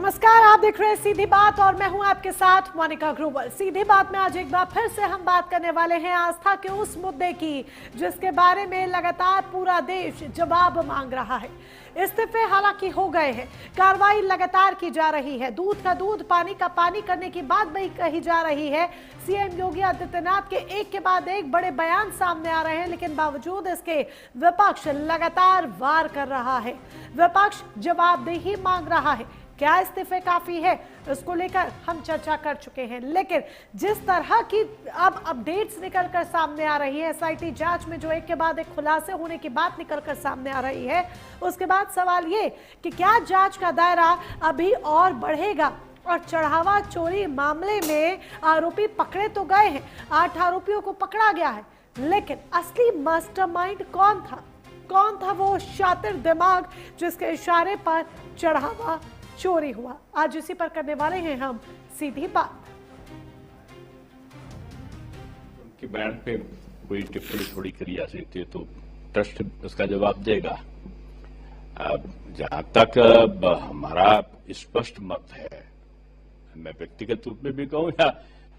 नमस्कार, आप देख रहे हैं सीधी बात और मैं हूं आपके साथ मोनिका ग्रोवर। सीधी बात में आज एक बार फिर से हम बात करने वाले हैं आस्था के उस मुद्दे की जिसके बारे में लगातार पूरा देश जवाब मांग रहा है। इस्तीफे हालांकि हो गए हैं, कार्रवाई लगातार की जा रही है, दूध का दूध पानी का पानी करने की बात भी कही जा रही है। सीएम योगी आदित्यनाथ के एक के बाद एक बड़े बयान सामने आ रहे हैं, लेकिन बावजूद इसके विपक्ष लगातार वार कर रहा है, विपक्ष जवाबदेही मांग रहा है। क्या इस्तीफे काफी है, इसको लेकर हम चर्चा कर चुके हैं, लेकिन जिस तरह की अब अपडेट्स निकलकर सामने आ रही है, एसआईटी जांच में जो एक के बाद एक खुलासे होने की बात निकलकर सामने आ रही है, उसके बाद सवाल ये कि क्या जांच का दायरा अभी और बढ़ेगा और चढ़ावा चोरी मामले में आरोपी पकड़े तो गए हैं, 8 आरोपियों को पकड़ा गया है, लेकिन असली मास्टरमाइंड कौन था वो शातिर दिमाग जिसके इशारे पर चढ़ावा चोरी हुआ? आज इसी पर करने वाले हैं हम सीधी बात। उनके बयान पे कोई टिप्पणी थोड़ी करी जा सकती है, तो ट्रस्ट उसका जवाब देगा। जहां तक हमारा स्पष्ट मत है, मैं व्यक्तिगत रूप में भी कहूं या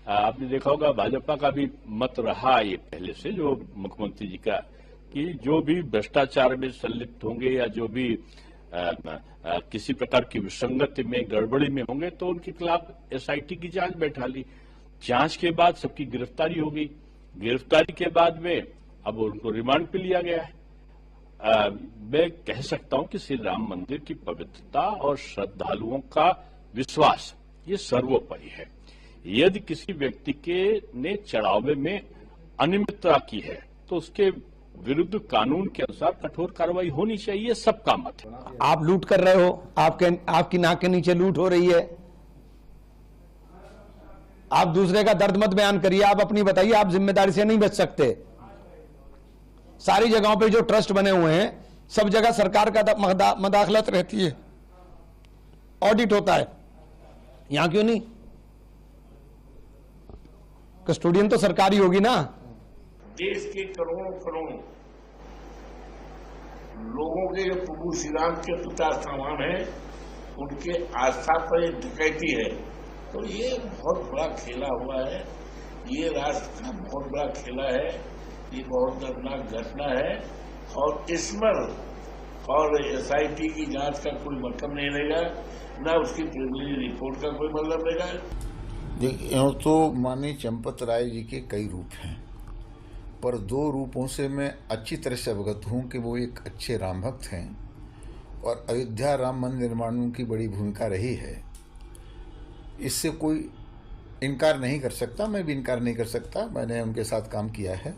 आपने देखा होगा भाजपा का भी मत रहा ये पहले से, जो मुख्यमंत्री जी का, कि जो भी भ्रष्टाचार में संलिप्त होंगे या जो भी किसी प्रकार की विसंगति में गड़बड़ी में होंगे तो उनके खिलाफ एसआईटी की जांच बैठा ली। जांच के बाद सबकी गिरफ्तारी हो गई, गिरफ्तारी के बाद में अब उनको रिमांड पे लिया गया है। मैं कह सकता हूं कि श्री राम मंदिर की पवित्रता और श्रद्धालुओं का विश्वास ये सर्वोपरि है। यदि किसी व्यक्ति के ने चढ़ावे में अनियमितता की है तो उसके विरुद्ध कानून के अनुसार कठोर कार्रवाई होनी चाहिए, सबका मत है। आप लूट कर रहे हो, आपकी नाक के नीचे लूट हो रही है। आप दूसरे का दर्द मत बयान करिए, आप अपनी बताइए। आप जिम्मेदारी से नहीं बच सकते। सारी जगहों पे जो ट्रस्ट बने हुए हैं, सब जगह सरकार का मदाखलत रहती है, ऑडिट होता है। यहां क्यों नहीं? कस्टोडियन तो सरकारी होगी ना। देश के करोड़ों लोगों के जो प्रभु श्री राम के पिता सामान है, उनके आस्था पर एक डकैती है, तो ये बहुत बड़ा खेला हुआ है। ये राष्ट्र का बहुत बड़ा खेला है, ये बहुत दर्दनाक घटना है और इसमें और एसआईटी की जांच का कोई मतलब नहीं रहेगा, ना उसकी प्रिलिमिनरी रिपोर्ट का कोई मतलब रहेगा। देखिए, तो माननीय चंपत राय जी के कई रूप हैं, पर 2 रूपों से मैं अच्छी तरह से अवगत हूँ कि वो एक अच्छे राम भक्त हैं और अयोध्या राम मंदिर निर्माण में उनकी बड़ी भूमिका रही है। इससे कोई इनकार नहीं कर सकता, मैं भी इनकार नहीं कर सकता, मैंने उनके साथ काम किया है।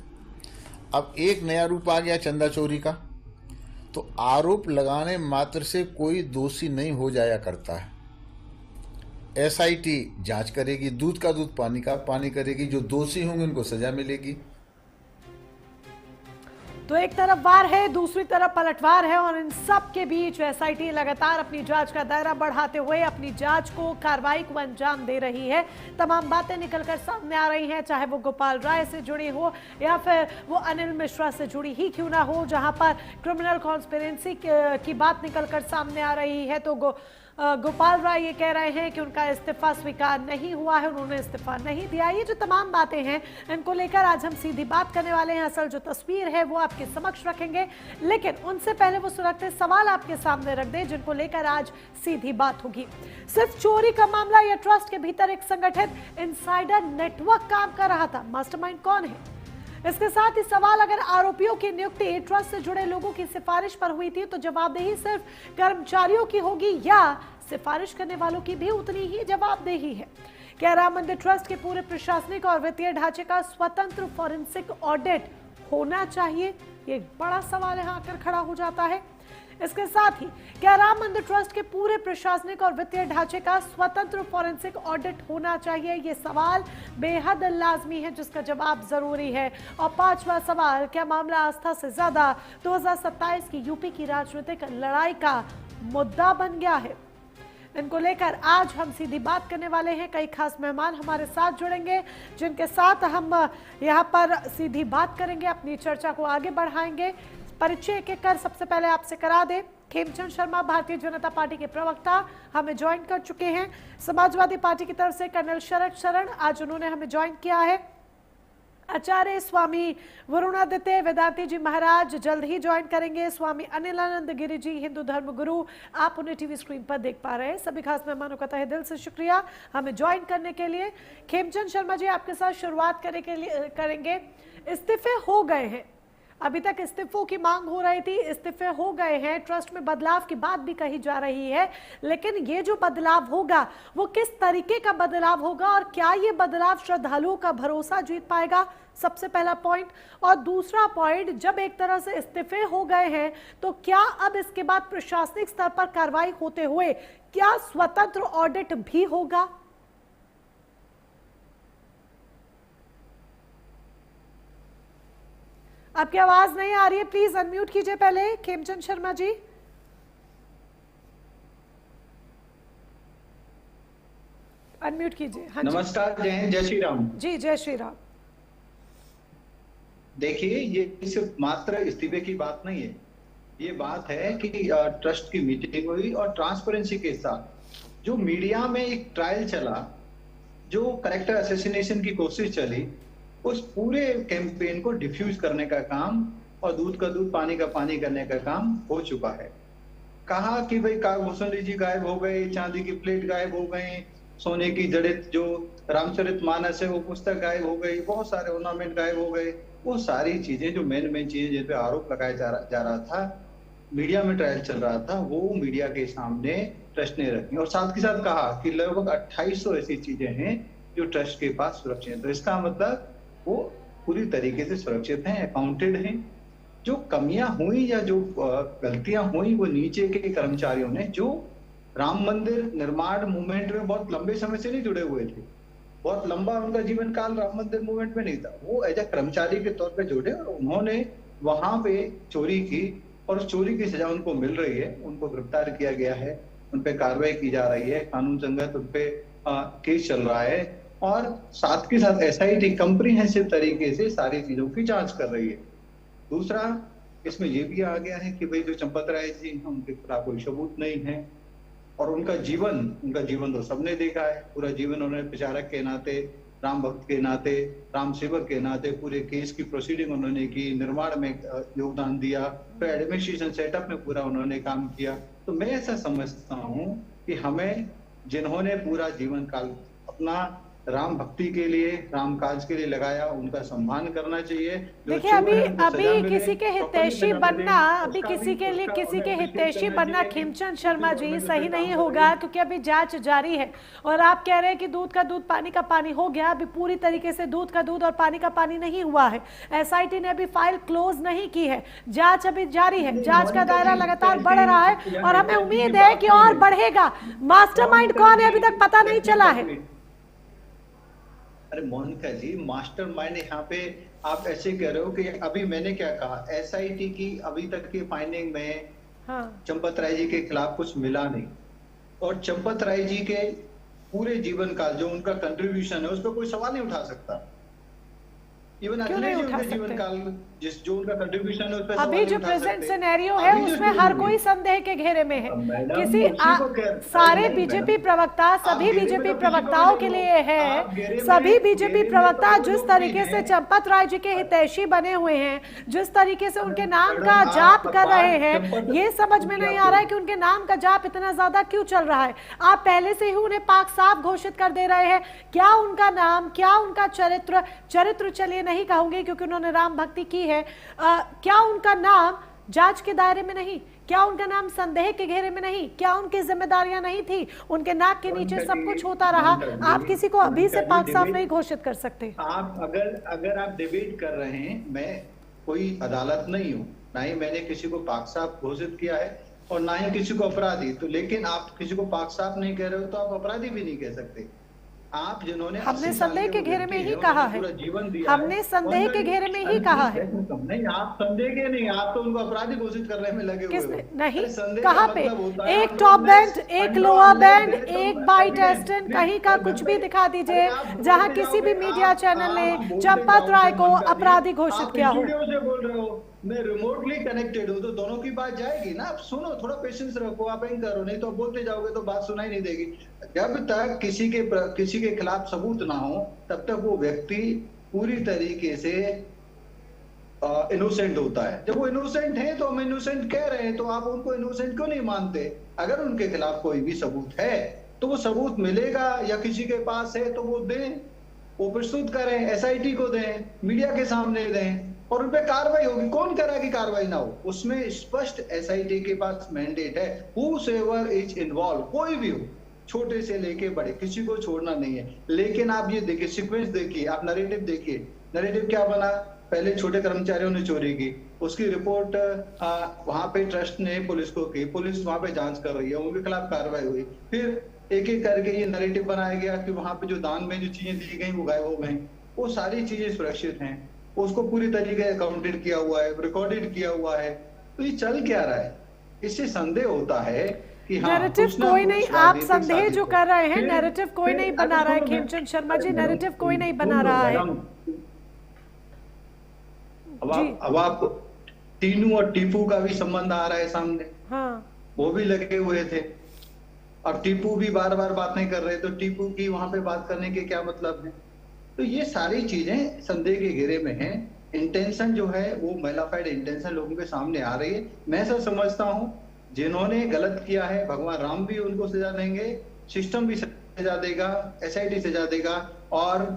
अब एक नया रूप आ गया चंदा चोरी का, तो आरोप लगाने मात्र से कोई दोषी नहीं हो जाया करता है। एसआईटी जांच करेगी, दूध का दूध पानी का पानी करेगी, जो दोषी होंगे उनको सजा मिलेगी। तो एक तरफ वार है, दूसरी तरफ पलटवार है और इन सब के बीच एसआईटी लगातार अपनी जांच का दायरा बढ़ाते हुए अपनी जांच को, कार्रवाई को अंजाम दे रही है। तमाम बातें निकलकर सामने आ रही हैं, चाहे वो गोपाल राय से जुड़ी हो या फिर वो अनिल मिश्रा से जुड़ी ही क्यों ना हो, जहां पर क्रिमिनल कॉन्स्पिरेंसी की बात निकलकर सामने आ रही है। तो गोपाल राय ये कह रहे हैं कि उनका इस्तीफा स्वीकार नहीं हुआ है, उन्होंने इस्तीफा नहीं दिया। ये जो तमाम बातें हैं, इनको लेकर आज हम सीधी बात करने वाले हैं। असल जो तस्वीर है वो आपके समक्ष रखेंगे, लेकिन उनसे पहले वो सुरक्षित सवाल आपके सामने रख दें जिनको लेकर आज सीधी बात होगी। सिर्फ चोरी का मामला या ट्रस्ट के भीतर एक संगठित इनसाइडर नेटवर्क काम कर रहा था? मास्टरमाइंड कौन है? इसके साथ ही सवाल, अगर आरोपियों की नियुक्ति ट्रस्ट से जुड़े लोगों की सिफारिश पर हुई थी तो जवाबदेही सिर्फ कर्मचारियों की होगी या सिफारिश करने वालों की भी उतनी ही जवाबदेही है? क्या राम मंदिर ट्रस्ट के पूरे प्रशासनिक और वित्तीय ढांचे का स्वतंत्र फॉरेंसिक ऑडिट होना चाहिए? ये बड़ा सवाल यहाँ आकर खड़ा हो जाता है। इसके साथ ही क्या राम मंदिर ट्रस्ट के पूरे प्रशासनिक और वित्तीय ढांचे का स्वतंत्र फॉरेंसिक ऑडिट होना चाहिए? ये सवाल बेहद लाजमी है जिसका जवाब जरूरी है। और 5वां सवाल, क्या मामला आस्था से ज्यादा 2027 की यूपी की राजनीतिक लड़ाई का मुद्दा बन गया है? इनको लेकर आज हम सीधी बात करने वाले हैं। कई खास मेहमान हमारे साथ जुड़ेंगे जिनके साथ हम यहाँ पर सीधी बात करेंगे, अपनी चर्चा को आगे बढ़ाएंगे। परिचय एक एक कर सबसे पहले आपसे करा दे। खेमचंद शर्मा भारतीय जनता पार्टी के प्रवक्ता हमें ज्वाइन कर चुके हैं। समाजवादी पार्टी की तरफ से कर्नल शरद शरण आज उन्होंने हमें ज्वाइन किया है। आचार्य स्वामी वरुणादित्य वेदांती जी महाराज जल्द ही ज्वाइन करेंगे। स्वामी अनिलानंद गिरी जी हिंदू धर्म गुरु, आप उन्हें टीवी स्क्रीन पर देख पा रहे हैं। सभी खास मेहमानों का तहे दिल से शुक्रिया हमें ज्वाइन करने के लिए। खेमचंद शर्मा जी, आपके साथ शुरुआत करेंगे। इस्तीफे हो गए हैं, अभी तक इस्तीफों की मांग हो रही थी, इस्तीफे हो गए हैं, ट्रस्ट में बदलाव की बात भी कही जा रही है, लेकिन ये जो बदलाव होगा वो किस तरीके का बदलाव होगा और क्या ये बदलाव श्रद्धालुओं का भरोसा जीत पाएगा, सबसे पहला पॉइंट। और दूसरा पॉइंट, जब एक तरह से इस्तीफे हो गए हैं तो क्या अब इसके बाद प्रशासनिक स्तर पर कार्रवाई होते हुए क्या स्वतंत्र ऑडिट भी होगा? आपकी आवाज नहीं आ रही है, प्लीज अनम्यूट कीजिए पहले खेमचंद शर्मा जी। अनम्यूट कीजिए। हाँ जी। नमस्कार, जय हिंद, जय श्री राम। जी जय श्री राम। देखिए, ये सिर्फ मात्र इस्तीफे की बात नहीं है, ये बात है कि ट्रस्ट की मीटिंग हुई और ट्रांसपेरेंसी के साथ जो मीडिया में एक ट्रायल चला, जो कैरेक्टर असैसिनेशन की कोशिश चली, उस पूरे कैंपेन को डिफ्यूज करने का काम और दूध का दूध पानी का पानी करने का काम हो चुका है। कहा कि भाई कागभूषण जी गायब हो गए, चांदी की प्लेट गायब हो गई, सोने की जड़ित जो रामचरितमानस है वो पुस्तक गायब हो गई, बहुत सारे ऑर्नामेंट गायब हो गए। वो सारी चीजें जो मेन चीजें जिन पे आरोप लगाया जा रहा था, मीडिया में ट्रायल चल रहा था, वो मीडिया के सामने ट्रस्ट ने रखी और साथ के साथ कहा कि लगभग 2800 ऐसी चीजें हैं जो ट्रस्ट के पास सुरक्षित है। तो इसका मतलब वो पूरी तरीके से सुरक्षित हैं, अकाउंटेड हैं। जो कमियां हुई या जो गलतियां हुई वो नीचे के कर्मचारियों ने, जो राम मंदिर निर्माण मूवमेंट में बहुत लंबे समय से नहीं जुड़े हुए थे, बहुत लंबा उनका जीवन काल राम मंदिर मूवमेंट में नहीं था, वो एज ए कर्मचारी के तौर पे जुड़े और उन्होंने वहां पे चोरी की और उस चोरी की सजा उनको मिल रही है। उनको गिरफ्तार किया गया है, उन पे कार्रवाई की जा रही है, कानून संगत उन पे केस चल रहा है और साथ के साथ SIT कंप्रीहेंसिव तरीके से सारी चीजों की जांच कर रही है। दूसरा, इसमें यह भी आ गया है कि भाई जो चंपत राय जी हैं उनके खिलाफ कोई सबूत नहीं है और उनका जीवन तो सबने देखा है। पूरा जीवन उन्होंने प्रचारक के नाते, राम भक्त के नाते, राम सेवक के नाते पूरे केस की प्रोसीडिंग उन्होंने की, निर्माण में योगदान दिया, फिर एडमिनिस्ट्रेशन सेटअप में पूरा उन्होंने काम किया। तो मैं ऐसा समझता हूँ कि हमें जिन्होंने पूरा जीवन काल अपना राम भक्ति के लिए, राम काज के लिए लगाया, उनका सम्मान करना चाहिए। देखिए, अभी किसी के हितैषी बनना, अभी किसी के हितैषी बनना खेमचंद शर्मा जी सही नहीं होगा, क्योंकि अभी जांच जारी है और आप कह रहे हैं कि दूध का दूध पानी का पानी हो गया। अभी पूरी तरीके से दूध का दूध और पानी का पानी नहीं हुआ है। SIT ने अभी फाइल क्लोज नहीं की है, जांच अभी जारी है, जांच का दायरा लगातार बढ़ रहा है और हमें उम्मीद है कि और बढ़ेगा। मास्टरमाइंड कौन है अभी तक पता नहीं चला है। अरे मोनिका जी, मास्टरमाइंड यहाँ पे आप ऐसे कह रहे हो कि अभी मैंने क्या कहा, SIT की अभी तक की फाइंडिंग में चंपत राय जी के खिलाफ कुछ मिला नहीं और चंपत राय जी के पूरे जीवन काल जो उनका कंट्रीब्यूशन है उस पर कोई सवाल नहीं उठा सकता। इवन जीवन काल जो उनका कंट्रीब्यूशन है उस पर अभी जो प्रेजेंट सिनेरियो है उसमें हर कोई संदेह के घेरे में है। सारे बीजेपी प्रवक्ता, सभी बीजेपी प्रवक्ताओं के लिए है, सभी बीजेपी प्रवक्ता जिस तरीके से चंपत राय जी के हितैषी बने हुए हैं, जिस तरीके से उनके नाम का जाप कर रहे हैं, ये समझ में नहीं आ रहा है कि उनके नाम का जाप इतना ज्यादा क्यों चल रहा है। आप पहले से ही उन्हें पाक साफ घोषित कर दे रहे हैं। क्या उनका नाम, क्या उनका चरित्र चलिए नहीं कहूंगी क्योंकि उन्होंने राम भक्ति की है, क्या उनका नाम जांच के दायरे में नहीं, क्या उनका नाम संदेह के घेरे में नहीं, क्या उनकी जिम्मेदारियां नहीं थी, उनके नाक के नीचे सब कुछ होता रहा। आप किसी को अभी से पाक साफ नहीं घोषित कर सकते। आप अगर आप डिबेट कर रहे हैं, मैं कोई अदालत नहीं हूँ, ना ही मैंने किसी को पाक साफ घोषित किया है और ना ही किसी को अपराधी। तो लेकिन आप किसी को पाक साफ नहीं कह रहे हो तो आप अपराधी भी नहीं कह सकते। आप जिन्होंने हमने संदेह के घेरे में ही कहा है, हमने संदेह के घेरे में ही कहा है। नहीं, आप संदेह के नहीं, आप तो उनको अपराधी घोषित करने में लगे हुए हो। नहीं, कहाँ पे एक टॉप बैंड, एक लोअर बैंड, एक बाइट एस्टन, कहीं का कुछ भी दिखा दीजिए जहां किसी भी मीडिया चैनल ने चंपत राय को अपराधी घोषित किया हो। मैं रिमोटली कनेक्टेड हूँ, तो दोनों की बात जाएगी ना। आप सुनो, थोड़ा पेशेंस रखो, आप एंकर हो, नहीं तो बोलते जाओगे तो बात सुनाई नहीं देगी। जब तक किसी के खिलाफ सबूत ना हो तब तक वो व्यक्ति पूरी तरीके से इनोसेंट होता है। जब वो इनोसेंट है तो हम इनोसेंट कह रहे हैं, तो आप उनको इनोसेंट क्यों नहीं मानते? अगर उनके खिलाफ कोई भी सबूत है तो वो सबूत मिलेगा या किसी के पास है तो वो दें, वो प्रस्तुत करें, एसआईटी को दें, मीडिया के सामने दें और उन पे कार्रवाई होगी। कौन कह रहा है कि कार्रवाई ना हो? उसमें स्पष्ट एसआईटी के पास मैंडेट है, हूएवर इज इन्वॉल्व, कोई भी हो, छोटे से लेके बड़े, किसी को छोड़ना नहीं है। लेकिन आप ये देखिए, सीक्वेंस देखिए, आप नरेटिव देखिए। नरेटिव क्या बना? पहले छोटे कर्मचारियों ने चोरी की, उसकी रिपोर्ट वहां पे ट्रस्ट ने पुलिस को की, पुलिस वहां पे जांच कर रही है, उनके खिलाफ कार्रवाई हुई। फिर एक एक करके ये नरेटिव बनाया गया कि वहां पे जो दान में जो चीजें दी गई वो गायब हो गई। वो सारी चीजें सुरक्षित हैं, उसको पूरी तरीके से अकाउंटेड किया हुआ है, रिकॉर्डेड किया हुआ है। तो ये चल क्या रहा है? इससे संदेह होता है कि हाँ, नैरेटिव कोई नहीं, आप संदेह जो कर रहे हैं, नैरेटिव कोई नहीं बना रहा है खेमचंद शर्मा जी, नैरेटिव कोई नहीं बना रहा है। अब आप टीनू और टीपू का भी संबंध आ रहा है सामने। हाँ, वो भी लगे हुए थे, अब टीपू भी बार बार बात नहीं कर रहे, तो टीपू की वहां पे बात करने के क्या मतलब है? तो ये सारी चीजें संदेह के घेरे में हैं। इंटेंशन जो है वो मेलाफाइड इंटेंशन लोगों के सामने आ रही है। मैं ऐसा समझता हूँ, जिन्होंने गलत किया है भगवान राम भी उनको सजा देंगे, सिस्टम भी सजा देगा, एसआईटी सजा देगा, और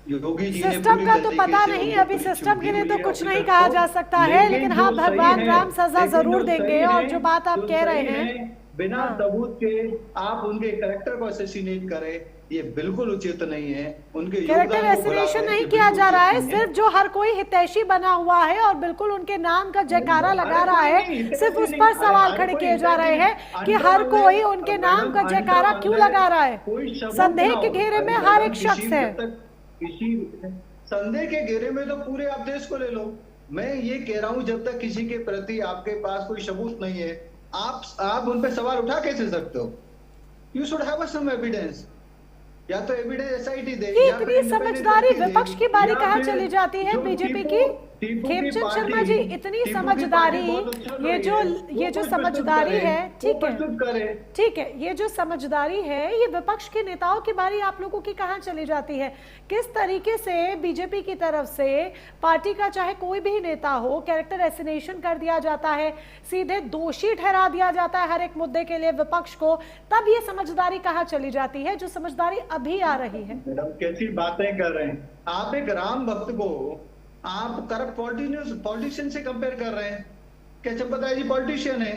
योगी जी ने सिस्टम का तो पता नहीं, अभी सिस्टम के लिए तो कुछ नहीं कहा जा सकता है, लेकिन हाँ, भगवान राम सजा जरूर देंगे। और जो बात आप कह रहे हैं, बिना सबूत के आप उनके कैरेक्टर को असैसिनेट करें, ये बिल्कुल उचित नहीं है। उनके कैरेक्टर एसिनेशन नहीं किया जा रहा है, सिर्फ जो हर कोई हितैषी बना हुआ है और बिल्कुल उनके नाम का जयकारा लगा रहा है, सिर्फ उस पर सवाल खड़े किए जा रहे हैं कि हर कोई उनके नाम का जयकारा क्यों लगा रहा है। संदेह के घेरे में हर एक शख्स है। किसी संदेह के घेरे में तो पूरे आप देश को ले लो। मैं ये कह रहा हूं, जब तक किसी के प्रति आपके पास कोई सबूत नहीं है, आप उन पे सवाल उठा कैसे सकते हो? You should have some evidence, या तो एविडेंस एसआईटी दे। इतनी समझदारी विपक्ष की बारी कहाँ चली जाती है बीजेपी की? खेमचंद शर्मा जी, इतनी समझदारी, ये जो समझदारी है, ठीक है, ये जो समझदारी है, ये विपक्ष के नेताओं की बारी आप लोगों की कहाँ चली जाती है? किस तरीके से बीजेपी की तरफ से पार्टी का चाहे कोई भी नेता हो, कैरेक्टर एसिनेशन कर दिया जाता है, सीधे दोषी ठहरा दिया जाता है हर एक मुद्दे के लिए विपक्ष को, तब ये समझदारी कहाँ चली जाती है, जो समझदारी अभी आ रही है? मैडम, कैसी बातें कर रहे हैं आप? एक राम भक्त को आप करप्ट पॉलिटिशियन से कंपेयर कर रहे हैं। क्या चंपत राय जी पॉलिटिशियन है?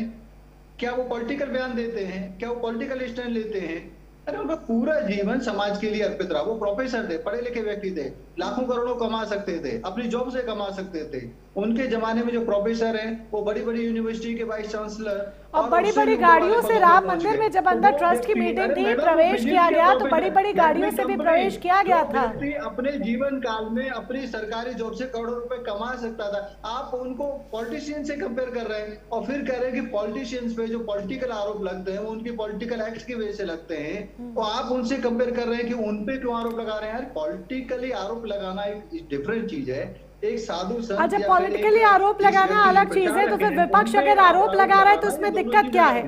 क्या वो पॉलिटिकल बयान देते हैं? क्या वो पॉलिटिकल स्टैंड लेते हैं? अरे उनका पूरा जीवन समाज के लिए अर्पित रहा। वो प्रोफेसर थे, पढ़े लिखे व्यक्ति थे, लाखों करोड़ों कमा सकते थे, अपनी जॉब से कमा सकते थे। उनके जमाने में जो प्रोफेसर हैं वो बड़ी बड़ी यूनिवर्सिटी के वाइस चांसलर, और बड़ी बड़ी गाड़ियों से राम मंदिर में जब अंदर ट्रस्ट की मीटिंग थी, प्रवेश किया गया, तो बड़ी बड़ी गाड़ियों से भी प्रवेश किया गया था। अपने जीवन काल में अपनी सरकारी जॉब से करोड़ों रुपए कमा सकता था। आप उनको पॉलिटिशियन से कंपेयर कर रहे हैं और फिर कह रहे हैं कि पॉलिटिशियंस पे जो पॉलिटिकल आरोप लगते हैं वो उनकी पॉलिटिकल एक्ट की वजह से लगते हैं, तो आप उनसे कंपेयर कर रहे हैं कि उनपे क्यों आरोप लगा रहे हैं? यार, पॉलिटिकली आरोप लगाना एक डिफरेंट चीज है। एक साधु संत, अच्छा, पॉलिटिकली आरोप लगाना अलग चीज है, तो फिर विपक्ष अगर आरोप लगा रहा है तो उसमें दिक्कत क्या है?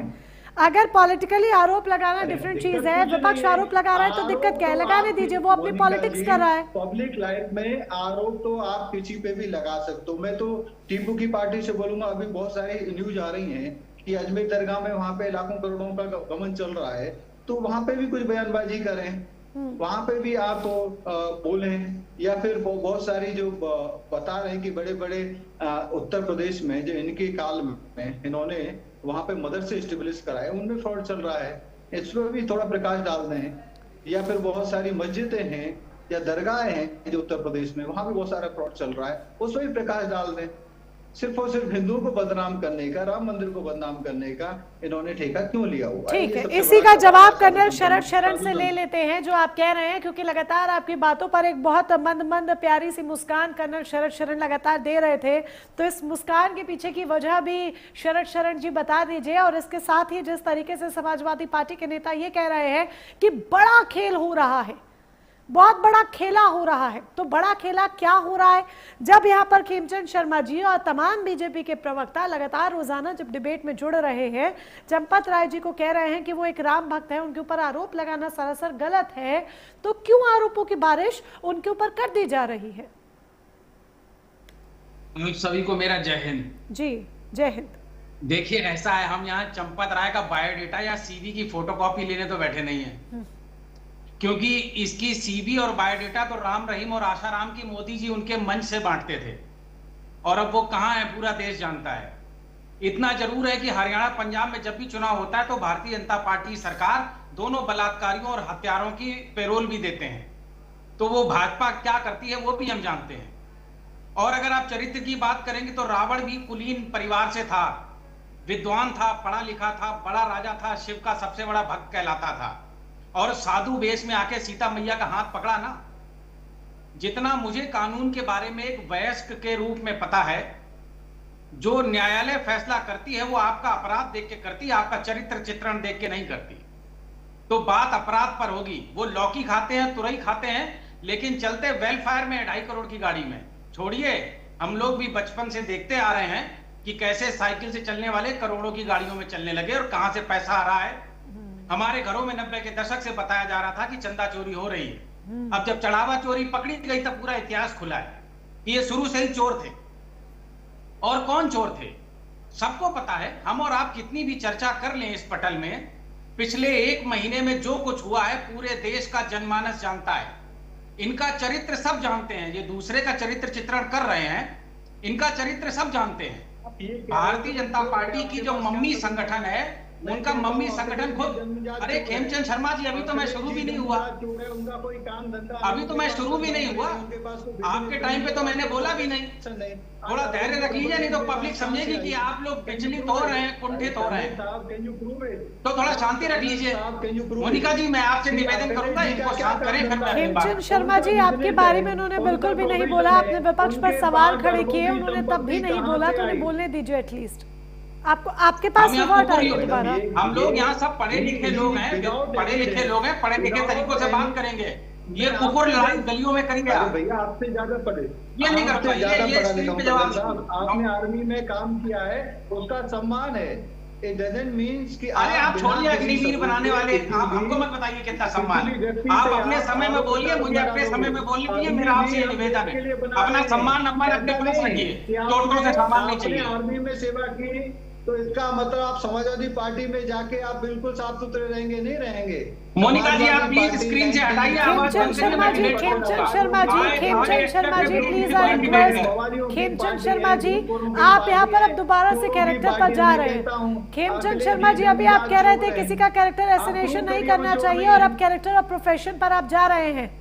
अगर पॉलिटिकली आरोप लगाना डिफरेंट चीज है, विपक्ष आरोप लगा रहा है तो दिक्कत क्या है? लगाने दीजिए, वो अपनी पॉलिटिक्स कर रहा है। पब्लिक लाइफ में आरोप तो आप किसी पे भी लगा सकते हो। मैं तो टीपू की पार्टी से बोलूंगा, अभी बहुत सारी न्यूज आ रही हैं कि अजमेर दरगाह में वहां पे लाखों करोड़ों का गमन चल रहा है, तो वहां पे भी कुछ बयानबाजी करें, वहां पे भी आप बोलें, या फिर बहुत सारी जो बता रहे हैं कि बड़े बड़े उत्तर प्रदेश में जो इनके काल में इन्होंने वहां पे मदरसे स्टेब्लिश कराए, उनमें फ्रॉड चल रहा है, इस पर भी थोड़ा प्रकाश डाल दें। या फिर बहुत सारी मस्जिदें हैं या दरगाहें हैं जो उत्तर प्रदेश में, वहां भी बहुत सारा फ्रॉड चल रहा है, उस पर भी प्रकाश डाल दें। सिर्फ और सिर्फ हिंदुओं को बदनाम करने का, राम मंदिर को बदनाम करने का इन्होंने ठेका क्यों लिया हुआ? ठीक है, इसी का जवाब कर्नल शरण से ले लेते हैं जो आप कह रहे हैं, क्योंकि लगातार आपकी बातों पर एक बहुत मंद मंद प्यारी सी मुस्कान कर्नल शरण लगातार दे रहे थे, तो इस मुस्कान के पीछे की वजह भी शरण जी बता दीजिए। और इसके साथ ही जिस तरीके से समाजवादी पार्टी के नेता ये कह रहे हैं कि बड़ा खेल हो रहा है, बहुत बड़ा खेला हो रहा है। तो बड़ा खेला क्या हो रहा है? जब यहाँ पर खेमचंद शर्मा जी और तमाम बीजेपी के प्रवक्ता लगातार रोजाना जब डिबेट में जुड़ रहे हैं, चंपत राय जी को कह रहे हैं कि वो एक राम भक्त है, उनके ऊपर आरोप लगाना सरासर गलत है, तो क्यों आरोपों की बारिश उनके ऊपर कर दी जा रही है? सभी को मेरा जय हिंद जी, जय हिंद। देखिए, ऐसा है, हम यहाँ चंपत राय का बायोडेटा या सीवी की फोटोकॉपी लेने तो बैठे नहीं है, क्योंकि इसकी सीवी और बायोडेटा तो राम रहीम और आशाराम की मोदी जी उनके मंच से बांटते थे, और अब वो कहाँ है पूरा देश जानता है। इतना जरूर है कि हरियाणा पंजाब में जब भी चुनाव होता है तो भारतीय जनता पार्टी सरकार दोनों बलात्कारियों और हत्यारों की पेरोल भी देते हैं, तो वो भाजपा क्या करती है वो भी हम जानते हैं। और अगर आप चरित्र की बात करेंगे तो रावण भी कुलीन परिवार से था, विद्वान था, पढ़ा लिखा था, बड़ा राजा था, शिव का सबसे बड़ा भक्त कहलाता था, और साधु वेश में आके सीता मैया का हाथ पकड़ा ना। जितना मुझे कानून के बारे में एक वयस्क के रूप में पता है, जो न्यायालय फैसला करती है वो आपका अपराध देख के करती है, आपका चरित्र चित्रण देख के नहीं करती। तो बात अपराध पर होगी। वो लौकी खाते हैं, तुरई खाते हैं, लेकिन चलते वेलफेयर में 2.5 करोड़ की गाड़ी में। छोड़िए, हम लोग भी बचपन से देखते आ रहे हैं कि कैसे साइकिल से चलने वाले करोड़ों की गाड़ियों में चलने लगे और कहां से पैसा आ रहा है। हमारे घरों में 90 के दशक से बताया जा रहा था कि चंदा चोरी हो रही है। अब जब चढ़ावा चोरी पकड़ी गई तब पूरा इतिहास खुला है कि ये शुरू से ही चोर थे। और कौन चोर थे सबको पता है। हम और आप कितनी भी चर्चा कर लें इस पटल में, पिछले 1 महीने में जो कुछ हुआ है पूरे देश का जनमानस जानता है। इनका चरित्र सब जानते हैं। ये दूसरे का चरित्र चित्रण कर रहे हैं, इनका चरित्र सब जानते हैं। भारतीय जनता पार्टी की जो मम्मी संगठन है, उनका मम्मी संगठन खुद, अरे खेमचंद शर्मा जी, अभी तो मैं शुरू भी नहीं हुआ, अभी तो मैं शुरू भी नहीं हुआ। आपके टाइम पे तो मैंने बोला भी नहीं। थोड़ा धैर्य रख लीजिए, नहीं तो पब्लिक समझेगी कि आप लोग विचलित हो रहे हैं, कुंठित हो रहे हैं। तो थोड़ा शांति रख लीजिए। मोनिका जी, मैं आपसे निवेदन करूंगा, इनको शांत करें। खेमचंद शर्मा जी, आपके बारे में उन्होंने बिल्कुल भी नहीं बोला। आपने विपक्ष पर सवाल खड़े किए, उन्होंने तब भी नहीं बोला, तो उन्हें बोलने दीजिए एटलीस्ट। आपको, आपके पास रिपोर्ट आई है दोबारा। हम लोग यहाँ सब पढ़े लिखे लोग हैं, पढ़े लिखे लोग हैं, पढ़े लिखे तरीकों से बात करेंगे। ये कुकुर लड़ाई गलियों में करेंगे भैया, आपसे ज्यादा पढ़े, ये नहीं कर पाए। ये स्क्रीन पे जवाब, आपने आर्मी में काम किया है, उसका सम्मान है। It doesn't means कि अरे आप छोड़िए अग्निवीर बनाने वाले, आप हमको मत बताइए कितना सम्मान। आप अपने समय में बोलिए, मुझे अपने समय में बोलने दीजिए। मेरा आपसे निवेदन है, अपना सम्मान नंबर अपने पास रखिए, चोटों से सम्मान नहीं चाहिए। आर्मी में सेवा की तो इसका मतलब आप समाजवादी पार्टी में जाके आप बिल्कुल साफ सुथरे रहेंगे? नहीं रहेंगे। मोनिका जी, आप प्लीज स्क्रीन से हटाइए आवाज। Khemchand Sharma ji, Khemchand Sharma ji, Khemchand Sharma ji, please I request. Khemchand Sharma ji, आप यहाँ पर अब दोबारा से कैरेक्टर पर जा रहे हैं। खेमचंद शर्मा जी, अभी आप कह रहे थे किसी का कैरेक्टर एसिनेशन नहीं करना चाहिए, और अब कैरेक्टर और प्रोफेशन पर आप जा रहे हैं।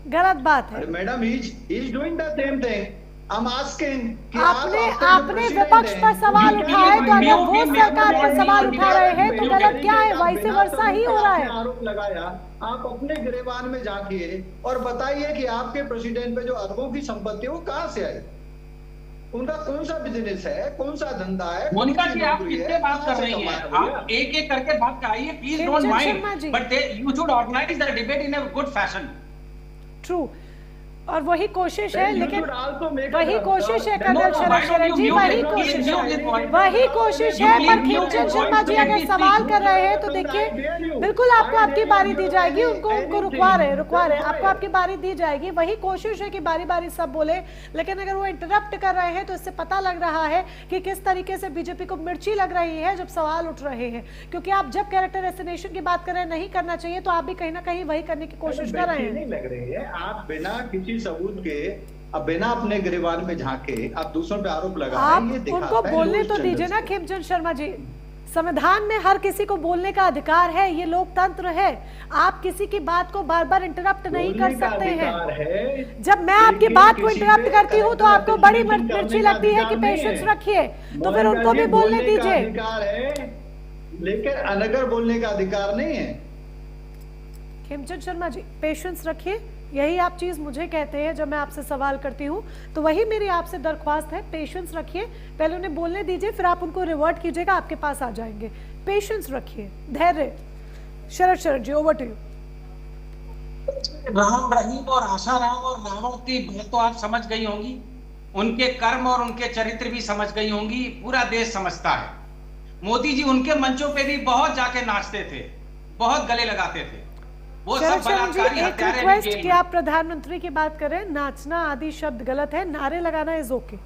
गलत बात है madam. He is doing the same thing. आपने विपक्ष पर सवाल उठाए, तो अगर वो सरकार पर सवाल उठा रहे हैं तो गलत क्या है? वैसे वर्षा ही हो रहा है। आरोप लगाया, आप अपने गिरेबान में झांकिए और बताइए कि आपके प्रेसिडेंट पे जो अरबों की संपत्ति है वो कहां से आई? उनका कौन सा बिजनेस है, कौन सा धंधा है? मोनिका जी, आप किससे बात कर रही हैं? आप एक एक करके बात कराइए, please don't mind, but you should organise the debate in a good fashion. True, और वही कोशिश है, लेकिन वही कोशिश है कर्नल शरद जी, वही कोशिश है। पर खेमचंद शर्मा जी अगर सवाल कर रहे हैं तो देखिए, बिल्कुल आपको आपकी बारी दी जाएगी। उनको रुकवा रहे आपको आपकी बारी दी जाएगी। वही कोशिश है कि बारी बारी सब बोले, लेकिन अगर वो इंटरप्ट कर रहे हैं तो इससे पता लग रहा है कि किस तरीके से बीजेपी को मिर्ची लग रही है जब सवाल उठ रहे हैं। क्योंकि आप जब कैरेक्टर एसिनेशन की बात कर रहे हैं, नहीं करना चाहिए, तो आप भी कहीं ना कहीं वही करने की कोशिश कर रहे हैं। लग रही है आप बिना किसी सबूत के, अब बिना अपने गिरेबान में झांके आप दूसरों पे आरोप लगा रहे हैं। ये उनको बोलने तो दीजिए ना खेमचंद शर्मा जी। संविधान में हर किसी को बोलने का अधिकार है, ये लोकतंत्र है। आप किसी की बात को बार बार इंटरप्ट नहीं कर सकते हैं। जब मैं आपकी बात को इंटरप्ट करती हूँ तो आपको बड़ी मिर्ची लगती है कि पेशेंस रखिए, तो फिर उनको भी बोलने दीजिए। लेकिन अनगर बोलने का अधिकार नहीं है। खेमचंद शर्मा जी, पेशेंस रखिए, यही आप चीज मुझे कहते हैं जब मैं आपसे सवाल करती हूँ, तो वही मेरी आपसे दरख्वास्त है। पेशेंस रखिए, पहले उन्हें बोलने दीजिए, फिर आप उनको रिवर्ट कीजिएगा, आपके पास आ जाएंगे। पेशेंस रखिए, धैर्य। शरद जी, over to you. Ram Rahim और आशाराम और रावण की बात तो आप समझ गई होंगी, उनके कर्म और उनके चरित्र भी समझ गई होंगी, पूरा देश समझता है। मोदी जी उनके मंचों पे भी बहुत जाके नाचते थे, बहुत गले लगाते थे। वो सब बलात्कारी हत्यारे रिक्वेस्ट कि आप प्रधानमंत्री की बात करें, नाचना आदि शब्द गलत है, नारे लगाना इज ओके।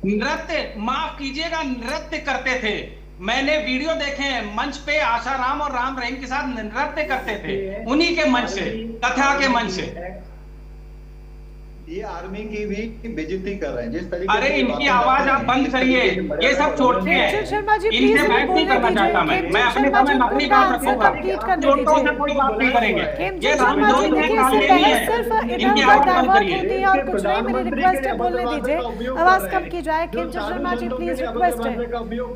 नृत्य, माफ कीजिएगा, नृत्य करते थे। मैंने वीडियो देखे हैं, मंच पे आशाराम और राम रहीम के साथ नृत्य करते थे, उन्हीं के मंच से, कथा के मंच से। ये आर्मी की भी बेइज्जती कर रहे हैं जिस तरीके। अरे इनकी आवाज आप बंद करिए, ये सब छोड़ते हैं। शर्मा जी इनसे बात नहीं करना चाहता मैं अपने समय में अपनी बात रखूंगा, छोटों से कोई बात नहीं करेंगे। ये रामधोनी है, कालनेमी है, इनकी आवाज बंद करिए। और कुछ नहीं, मेरी रिक्वेस्ट है, बोलने दीजिए, आवाज कम की जाए। खेमचंद शर्मा जी प्लीज, रिक्वेस्ट है।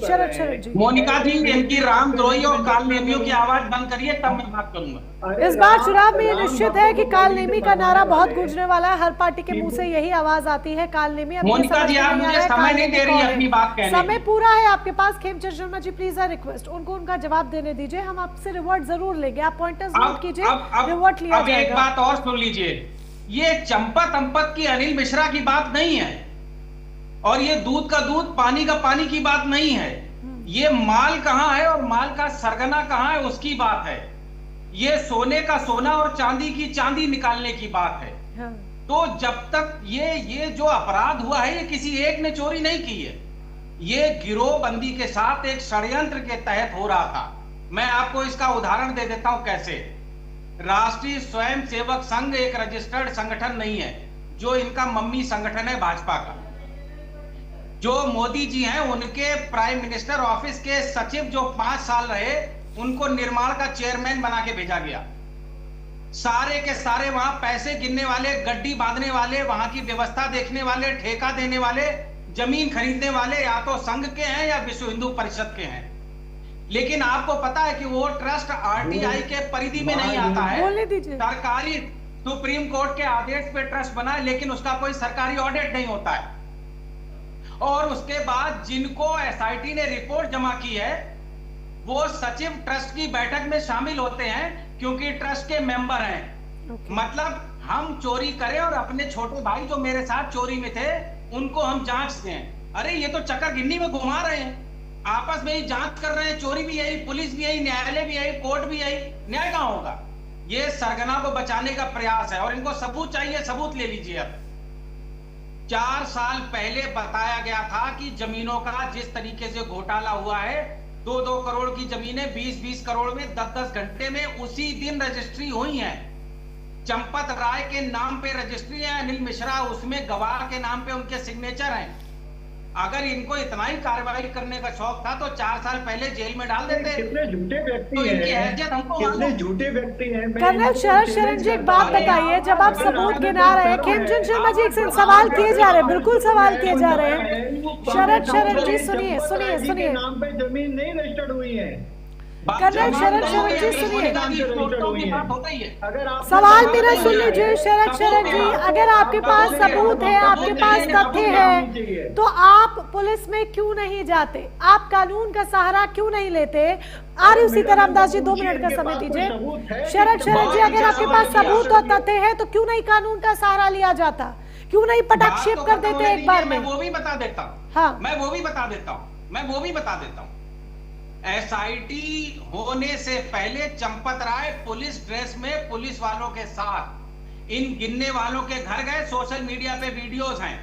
शरद जी। मोनिका जी, इनकी रामद्रोही और कालनेमियों की आवाज बंद करिए, तब मैं बात करूंगा। इस बार चुनाव में निश्चित है कि कालनेमी का नारा बहुत गूंजने वाला है, हर पार्टी के मुंह से यही आवाज आती है, कालनेमी। मोनिका जी, आप मुझे समय नहीं दे रही अपनी बात कहने। समय पूरा है आपके पास। खेमचंद शर्मा जी प्लीज है रिक्वेस्ट, उनको उनका जवाब देने दीजिए, हम आपसे रिवॉर्ड जरूर लेंगे, आप पॉइंटर्स नोट कीजिए, रिवॉर्ड लिया जाएगा। एक बात और सुन लीजिए, ये चंपत अंपत की अनिल मिश्रा की बात नहीं है, और ये दूध का दूध पानी का पानी की बात नहीं है। ये माल कहां है और माल का सरगना कहां है उसकी बात है। ये सोने का सोना और चांदी की चांदी निकालने की बात है। हाँ। तो जब तक ये जो अपराध हुआ है, ये किसी एक ने चोरी नहीं की है, ये गिरोहबंदी के साथ एक षड्यंत्र के तहत हो रहा था। मैं आपको इसका उदाहरण दे देता हूं कैसे। राष्ट्रीय स्वयंसेवक संघ एक रजिस्टर्ड संगठन नहीं है, जो इनका मम्मी संगठन है भाजपा का। जो मोदी जी हैं, उनके प्राइम मिनिस्टर ऑफिस के सचिव जो 5 साल रहे, उनको निर्माण का चेयरमैन बना के भेजा गया। सारे के सारे वहां पैसे गिनने वाले, गड्डी बांधने वाले, वहां की व्यवस्था देखने वाले, ठेका देने वाले, जमीन खरीदने वाले या तो संघ के हैं या विश्व हिंदू परिषद के हैं। लेकिन आपको पता है कि वो ट्रस्ट आरटीआई के परिधि में नहीं आता है। सरकारी सुप्रीम कोर्ट के आदेश पे ट्रस्ट बना है, लेकिन उसका कोई सरकारी ऑडिट नहीं होता है। और उसके बाद जिनको एसआईटी ने रिपोर्ट जमा की है, वो सचिव ट्रस्ट की बैठक में शामिल होते हैं, क्योंकि ट्रस्ट के मेंबर हैं। मतलब हम चोरी करें और अपने छोटे भाई जो मेरे साथ चोरी में थे, उनको हम जांच दें। अरे ये तो चक्कर गिन्नी में घुमा रहे हैं, आपस में ही जांच कर रहे हैं। चोरी भी यही, पुलिस भी यही, न्यायालय भी यही, कोर्ट भी यही, न्याय कहां होगा? ये सरगना को बचाने का प्रयास है, और इनको सबूत चाहिए, सबूत ले लीजिए। अब 4 साल पहले बताया गया था कि जमीनों का जिस तरीके से घोटाला हुआ है, 2-2 करोड़ की जमीनें 20-20 करोड़ में 10-10 घंटे में उसी दिन रजिस्ट्री हुई हैं। चंपत राय के नाम पे रजिस्ट्री है, अनिल मिश्रा उसमें गवाह के नाम पे उनके सिग्नेचर हैं। अगर इनको इतना ही कार्रवाई करने का शौक था तो 4 साल पहले जेल में डाल देते। कितने झूठे व्यक्ति तो इनकी हैसियत हमको कितने झूठे व्यक्ति हैं। कर्नल शरद जी एक बात बताइए, जब आप सबूत गिना रहे हैं, खेमचंद शर्मा जी एक सवाल किए जा रहे हैं, बिल्कुल सवाल किए जा रहे हैं। शरद जी सुनिए नाम पे जमीन नहीं रजिस्टर्ड हुई है। कर्नल शरद जी सुनिए, अगर आप सवाल मेरा सुन लीजिए। शरद जी, अगर आपके पास सबूत है, आपके पास तथ्य है, तो आप पुलिस में क्यों नहीं जाते? आप कानून का सहारा क्यों नहीं लेते? आरिफ सीतारामदास जी 2 मिनट का समय दीजिए। शरद जी, अगर आपके पास सबूत और तथ्य है, तो क्यों नहीं कानून का सहारा लिया जाता? क्यों नहीं पटाक्षेप कर देते एक बार में? वो भी बता देता हूँ। हाँ, मैं वो भी बता देता हूँ। एसआईटी होने से पहले चंपत राय पुलिस ड्रेस में पुलिस वालों के साथ इन गिनने वालों के घर गए। सोशल मीडिया पे वीडियोस हैं।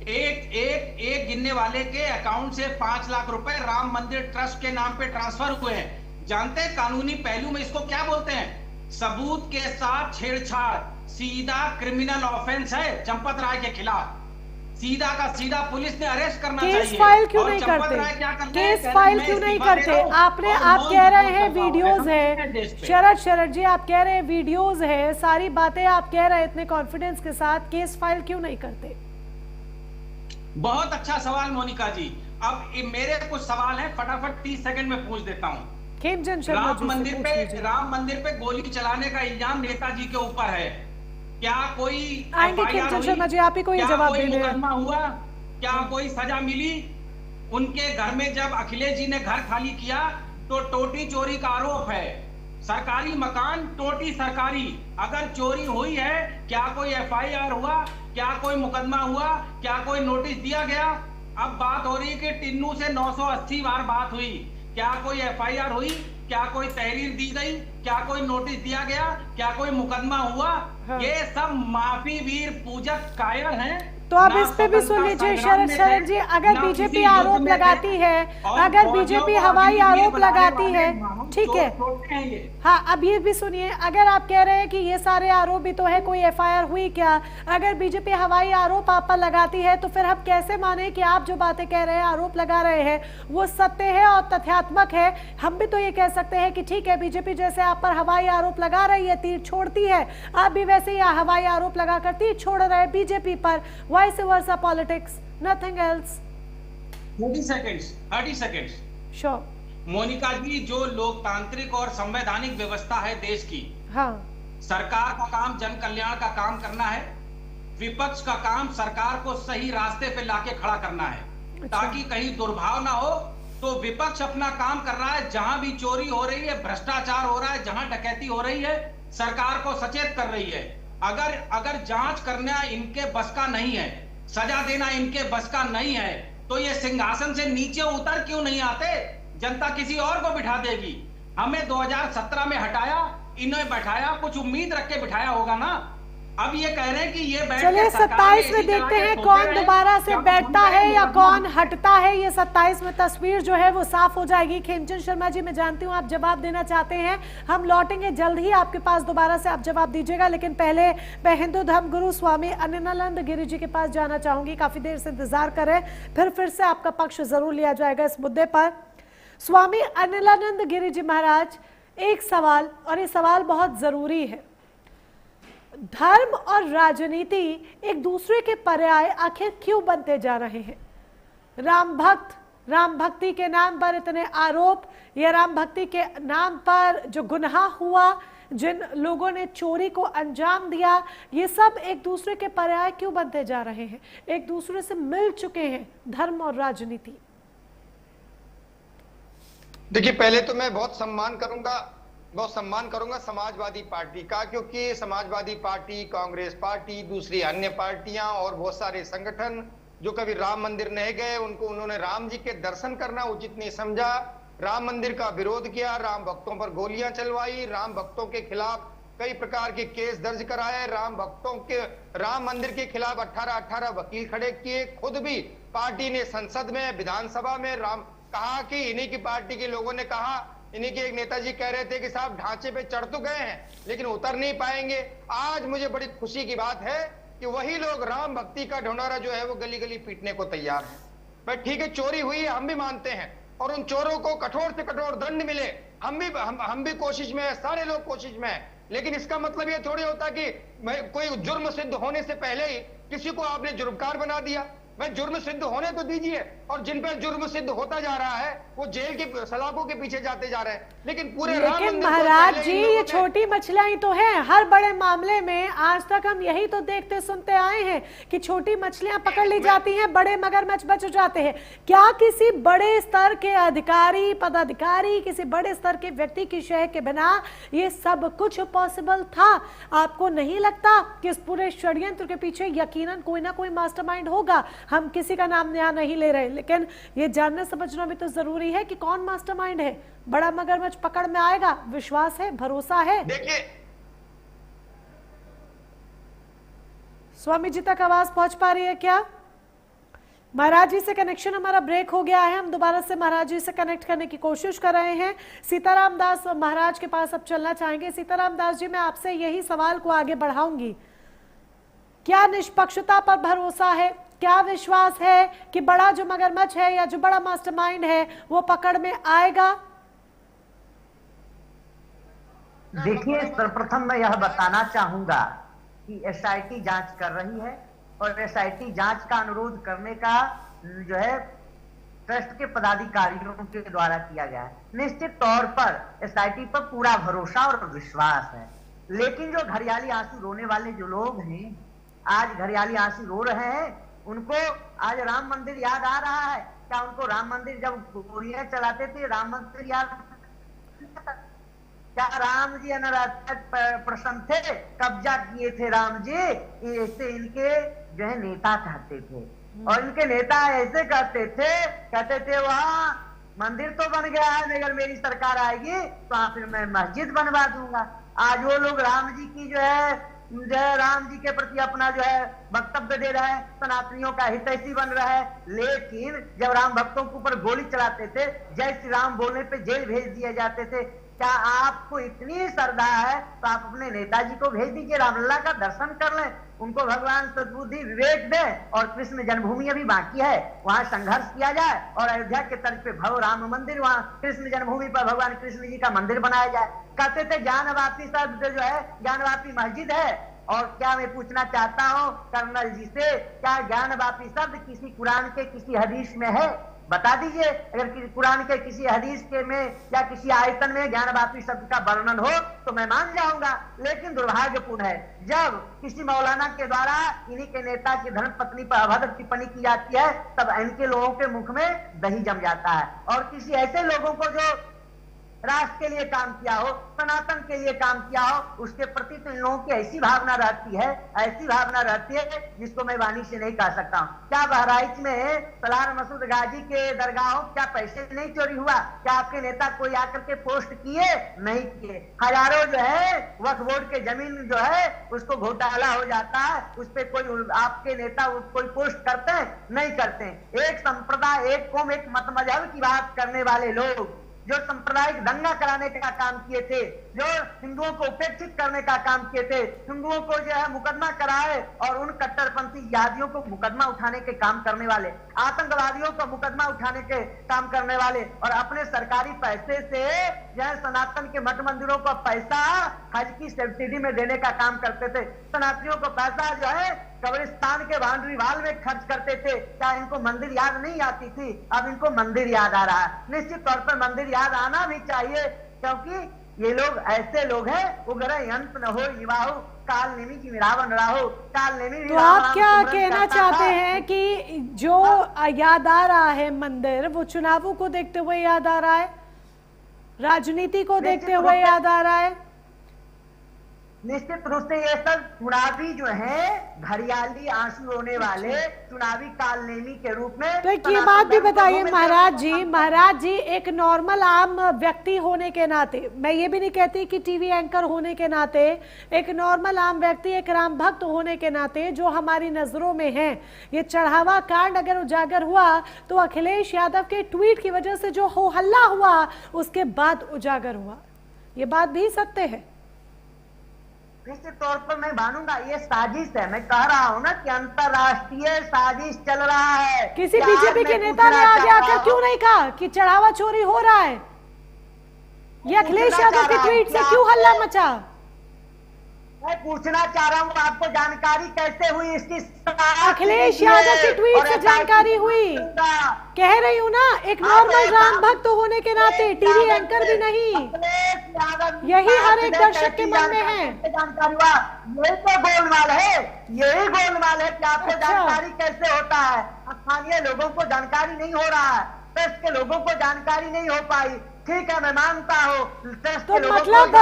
एक गिनने वाले के अकाउंट से 5 लाख रुपए राम मंदिर ट्रस्ट के नाम पे ट्रांसफर हुए हैं। जानते हैं कानूनी पहलू में इसको क्या बोलते हैं? सबूत के साथ छेड़छाड़, सीधा क्रिमिनल ऑफेंस है चंपत राय के खिलाफ। सीधा का सीधा पुलिस ने अरेस्ट करना चाहिए। केस फाइल क्यों नहीं करते? केस फाइल क्यों नहीं करते? आप कह रहे हैं वीडियोस है। शरद जी, आप कह रहे हैं वीडियोस है, सारी बातें आप कह रहे हैं इतने कॉन्फिडेंस के साथ, केस फाइल क्यों नहीं करते? बहुत अच्छा सवाल मोनिका जी। अब मेरे कुछ सवाल हैं, फटाफट 30 सेकंड में पूछ देता हूँ। खेमचंद शर्मा जी, राम मंदिर पे गोली चलाने का इल्जाम नेताजी के ऊपर है। क्या कोई आएंगे खेमचंद शर्मा जी, आप ही को ये जवाब देने हैं। मुकदमा हुआ? क्या कोई सजा मिली? उनके घर में जब अखिलेश जी ने घर खाली किया तो टोटी चोरी का आरोप है। सरकारी मकान टोटी सरकारी। अगर चोरी हुई है, क्या कोई FIR हुआ, क्या कोई मुकदमा हुआ, क्या कोई नोटिस दिया गया? अब बात हो रही है कि टिन्नू से 980 बार बात हुई, क्या कोई FIR हुई, क्या कोई तहरीर दी गई, क्या कोई नोटिस दिया गया, क्या कोई मुकदमा हुआ? हाँ। ये सब माफी वीर पूजक कायर हैं। तो आप इस पे भी सुन लीजिए शरण जी, अगर बीजेपी आरोप लगाती है, अगर बीजेपी हवाई आरोप लगाती है, ठीक है, हाँ, अब ये भी सुनिए, अगर आप कह रहे हैं कि ये सारे आरोप भी तो है, कोई FIR हुई क्या? अगर बीजेपी हवाई आरोप आप पर लगाती है तो फिर हम कैसे माने कि आप जो बातें कह रहे हैं, आरोप लगा रहे हैं, वो सत्य है और तथ्यात्मक है? हम भी तो ये कह सकते हैं कि ठीक है, बीजेपी जैसे आप पर हवाई आरोप लगा रही है, तीर छोड़ती है, आप भी वैसे ही हवाई आरोप लगाकर तीर छोड़ रहे हैं बीजेपी पर। Vice versa politics, nothing else. 30 seconds. Sure. Monika जी, जो लोकतांत्रिक और संवैधानिक व्यवस्था है देश की, हाँ, सरकार का काम जन कल्याण का काम करना है, विपक्ष का काम सरकार को सही रास्ते पे लाके खड़ा करना है, ताकि कहीं दुर्भाव ना हो। तो विपक्ष अपना काम कर रहा है, जहां भी चोरी हो रही है, भ्रष्टाचार हो रहा है, जहां डकैती हो रही है, सरकार को सचेत कर रही है। अगर जांच करना इनके बस का नहीं है, सजा देना इनके बस का नहीं है, तो ये सिंहासन से नीचे उतर क्यों नहीं आते? जनता किसी और को बिठा देगी। हमें 2017 में हटाया, इन्हें बैठाया, कुछ उम्मीद रख के बिठाया होगा ना। अब ये कह रहे हैं कि ये चलिए 27 में देखते हैं कौन दोबारा से बैठता है या कौन हटता है। ये 27 में तस्वीर जो है वो साफ हो जाएगी। खिंचन शर्मा जी, मैं जानती हूँ आप जवाब देना चाहते हैं, हम लौटेंगे जल्द ही आपके पास, दोबारा से आप जवाब दीजिएगा, लेकिन पहले मैं हिंदू धर्म गुरु स्वामी अनिलानंद गिरी जी के पास जाना चाहूंगी। काफी देर से इंतजार करें, फिर से आपका पक्ष जरूर लिया जाएगा इस मुद्दे पर। स्वामी अनिलानंद गिरी जी महाराज, एक सवाल, और ये सवाल बहुत जरूरी है, धर्म और राजनीति एक दूसरे के पर्याय आखिर क्यों बनते जा रहे हैं? राम भक्ति के नाम पर इतने आरोप, या राम भक्ति के नाम पर जो गुनाह हुआ, जिन लोगों ने चोरी को अंजाम दिया, ये सब एक दूसरे के पर्याय क्यों बनते जा रहे हैं? एक दूसरे से मिल चुके हैं धर्म और राजनीति। देखिए, पहले तो मैं बहुत सम्मान करूंगा समाजवादी पार्टी का, क्योंकि समाजवादी पार्टी, कांग्रेस पार्टी, दूसरी अन्य पार्टियां और बहुत सारे संगठन जो कभी राम मंदिर नहीं गए, उन्होंने राम जी के दर्शन करना उचित नहीं समझा, राम मंदिर का विरोध किया, राम भक्तों पर गोलियां चलवाई, राम भक्तों के खिलाफ कई प्रकार के केस दर्ज कराए, राम मंदिर के खिलाफ 18 वकील खड़े किए, खुद भी पार्टी ने संसद में, विधानसभा में कहा कि इन्हीं की पार्टी के लोगों ने कहा, इन्हीं के एक नेताजी कह रहे थे कि साहब ढांचे पे चढ़ तो गए हैं लेकिन उतर नहीं पाएंगे। आज मुझे बड़ी खुशी की बात है कि वही लोग राम भक्ति का ढोंढारा जो है वो गली गली पीटने को तैयार है। भाई ठीक है, चोरी हुई है, हम भी मानते हैं, और उन चोरों को कठोर से कठोर दंड मिले, हम भी कोशिश में है, सारे लोग कोशिश में है, लेकिन इसका मतलब ये थोड़ी होता कि कोई जुर्म सिद्ध होने से पहले ही किसी को आपने जुर्मकार बना दिया। भाई जुर्म सिद्ध होने तो दीजिए, और जिन पर जुर्म सिद्ध होता जा रहा है वो जेल की सलाखों के पीछे जाते जा रहे हैं, लेकिन महाराज जी ये छोटी मछलियां ही तो हैं। हर बड़े मामले में आज तक हम यही तो देखते सुनते आए हैं कि छोटी मछलियां पकड़ ली जाती हैं, बड़े मगरमच्छ बच जाते हैं। क्या किसी बड़े स्तर के अधिकारी, पदाधिकारी, किसी बड़े स्तर के व्यक्ति की शह के बिना ये सब कुछ पॉसिबल था? आपको नहीं लगता कि इस पूरे षड्यंत्र के पीछे यकीनन कोई ना कोई मास्टरमाइंड होगा? हम किसी का नाम यहाँ नहीं ले रहे, लेकिन ये जानना समझना भी तो जरूरी है कि कौन मास्टरमाइंड है। बड़ा मगरमच्छ पकड़ में आएगा, विश्वास है, भरोसा है? देखिए, स्वामी जी तक आवाज पहुंच पा रही है क्या? महाराज जी से कनेक्शन हमारा ब्रेक हो गया है, हम दोबारा से महाराज जी से कनेक्ट करने की कोशिश कर रहे हैं। सीताराम दास महाराज के पास अब चलना चाहेंगे। सीताराम दास जी, मैं आपसे यही सवाल को आगे बढ़ाऊंगी, क्या निष्पक्षता पर भरोसा है? क्या विश्वास है कि बड़ा जो मगरमच्छ है या जो बड़ा मास्टरमाइंड है वो पकड़ में आएगा? देखिए, सर्वप्रथम मैं यह बताना चाहूंगा कि एसआईटी जांच कर रही है, और एसआईटी जांच का अनुरोध करने का जो है ट्रस्ट के पदाधिकारियों के द्वारा किया गया है। निश्चित तौर पर एसआईटी पर पूरा भरोसा और विश्वास है, लेकिन जो घरियाली आंसू रोने वाले जो लोग हैं, आज घरियाली आंसू रो रहे हैं, उनको आज राम मंदिर याद आ रहा है क्या? उनको राम मंदिर जब गोलियां चलाते थे, राम मंदिर याद? क्या राम जी प्रसन्न थे? कब्जा किए थे राम जी, ऐसे इनके जो है नेता कहते थे। और इनके नेता ऐसे कहते थे वहां मंदिर तो बन गया है, अगर मेरी सरकार आएगी तो वहां फिर मैं मस्जिद बनवा दूंगा। आज वो लोग राम जी की जो है राम जी के प्रति अपना जो है वक्तव्य दे रहा है, सनातनियों का हितैषी बन रहा है। लेकिन जब राम भक्तों के ऊपर गोली चलाते थे, जय श्री राम बोलने पे जेल भेज दिए जाते थे। क्या आपको इतनी श्रद्धा है तो आप अपने नेताजी को भेज दीजिए, रामलला का दर्शन कर लें, उनको भगवान सद्बुद्धि विवेक दे, और कृष्ण जन्मभूमि अभी बाकी है, वहां संघर्ष किया जाए और अयोध्या के तर्ज पे भव्य राम मंदिर, वहां कृष्ण जन्मभूमि पर भगवान कृष्ण जी का मंदिर बनाया जाए। कहते थे ज्ञानवापी शब्द जो है ज्ञानवापी मस्जिद है। और क्या मैं पूछना चाहता हूँ कर्नल जी से, क्या ज्ञानवापी शब्द किसी कुरान के किसी हदीस में है? बता दीजिए, अगर कुरान के किसी हदीस के में या किसी आयतन में ज्ञानवापी शब्द का वर्णन हो तो मैं मान जाऊंगा। लेकिन दुर्भाग्यपूर्ण है जब किसी मौलाना के द्वारा इन्हीं के नेता की धर्म पत्नी पर अभद्र टिप्पणी की जाती है, तब इनके लोगों के मुख में दही जम जाता है। और किसी ऐसे लोगों को जो राष्ट्र के लिए काम किया हो, सनातन के लिए काम किया हो, उसके प्रति तो इन लोगों की ऐसी भावना रहती है जिसको मैं वाणी से नहीं कह सकता हूँ। क्या बहराइच में सलार मसूद गाजी के दरगाहों क्या पैसे नहीं चोरी हुआ? क्या आपके नेता कोई आकर के पोस्ट किए? नहीं किए। हजारों जो है वक्फ बोर्ड के जमीन जो है उसको घोटाला हो जाता है, उस पर कोई आपके नेता कोई पोस्ट करते हैं? नहीं करते। एक संप्रदाय, एक कौम, एक मत मजहब की बात करने वाले लोग जो सांप्रदायिक दंगा कराने का काम किए थे, जो हिंदुओं को उपेक्षित करने का काम किए थे, हिंदुओं को जो है मुकदमा कराए और उन कट्टरपंथी जिहादियों को मुकदमा उठाने के काम करने वाले, आतंकवादियों को मुकदमा उठाने के काम करने वाले, और अपने सरकारी पैसे से जो है सनातन के मठ मंदिरों को पैसा हज की सब्सिडी में देने का काम करते थे। सनातनियों को पैसा जो है कब्रिस्तान के बाउंड्री वाल में खर्च करते थे। क्या इनको मंदिर याद नहीं आती थी? अब इनको मंदिर याद आ रहा है। निश्चित तौर पर मंदिर याद आना भी चाहिए, क्योंकि ये लोग ऐसे लोग हैं उग्र यंत्र न हो युवाहु काल नेमी की रावण राहो काल नेमी। तो आप क्या कहना चाहते हैं कि जो याद आ रहा है मंदिर, वो चुनावों को देखते हुए याद आ रहा है, राजनीति को देखते हुए याद आ रहा है? निश्चित रूप से ये सब चुनावी जो है घड़ियाली आंसू रोने वाले चुनावी कालनेमी के रूप में। तो एक ये बात भी बताइए महाराज जी, एक नॉर्मल आम व्यक्ति होने के नाते, मैं ये भी नहीं कहती कि टीवी एंकर होने के नाते, एक नॉर्मल आम व्यक्ति, एक राम भक्त होने के नाते जो हमारी नजरों में है, ये चढ़ावा कांड अगर उजागर हुआ तो अखिलेश यादव के ट्वीट की वजह से जो हो हल्ला हुआ उसके बाद उजागर हुआ, ये बात भी सत्य है। निश्चित तौर पर मैं मानूंगा ये साजिश है। मैं कह रहा हूँ ना कि अंतरराष्ट्रीय साजिश चल रहा है। किसी बीजेपी के नेता ने आगे आकर क्यों नहीं कहा कि चढ़ावा चोरी हो रहा है? ये अखिलेश यादव के ट्वीट से क्यों हल्ला मचा? मैं पूछना चाह रहा हूँ आपको जानकारी कैसे हुई इसकी? अखिलेश यादव के ट्वीट से जानकारी हुई, कह रही हूँ ना, एक नॉर्मल राम भक्त होने के नाते, टीवी एंकर भी नहीं, यही हर एक दर्शक के मन में है। जानकारी हुआ, यही तो गोलमाल है, यही गोलमाल है कि आपको जानकारी कैसे होता है। स्थानीय लोगों को जानकारी नहीं हो रहा है, प्रेस के लोगों को जानकारी नहीं हो पाई। ठीक है, मैं मानता हूँ। तो मतलब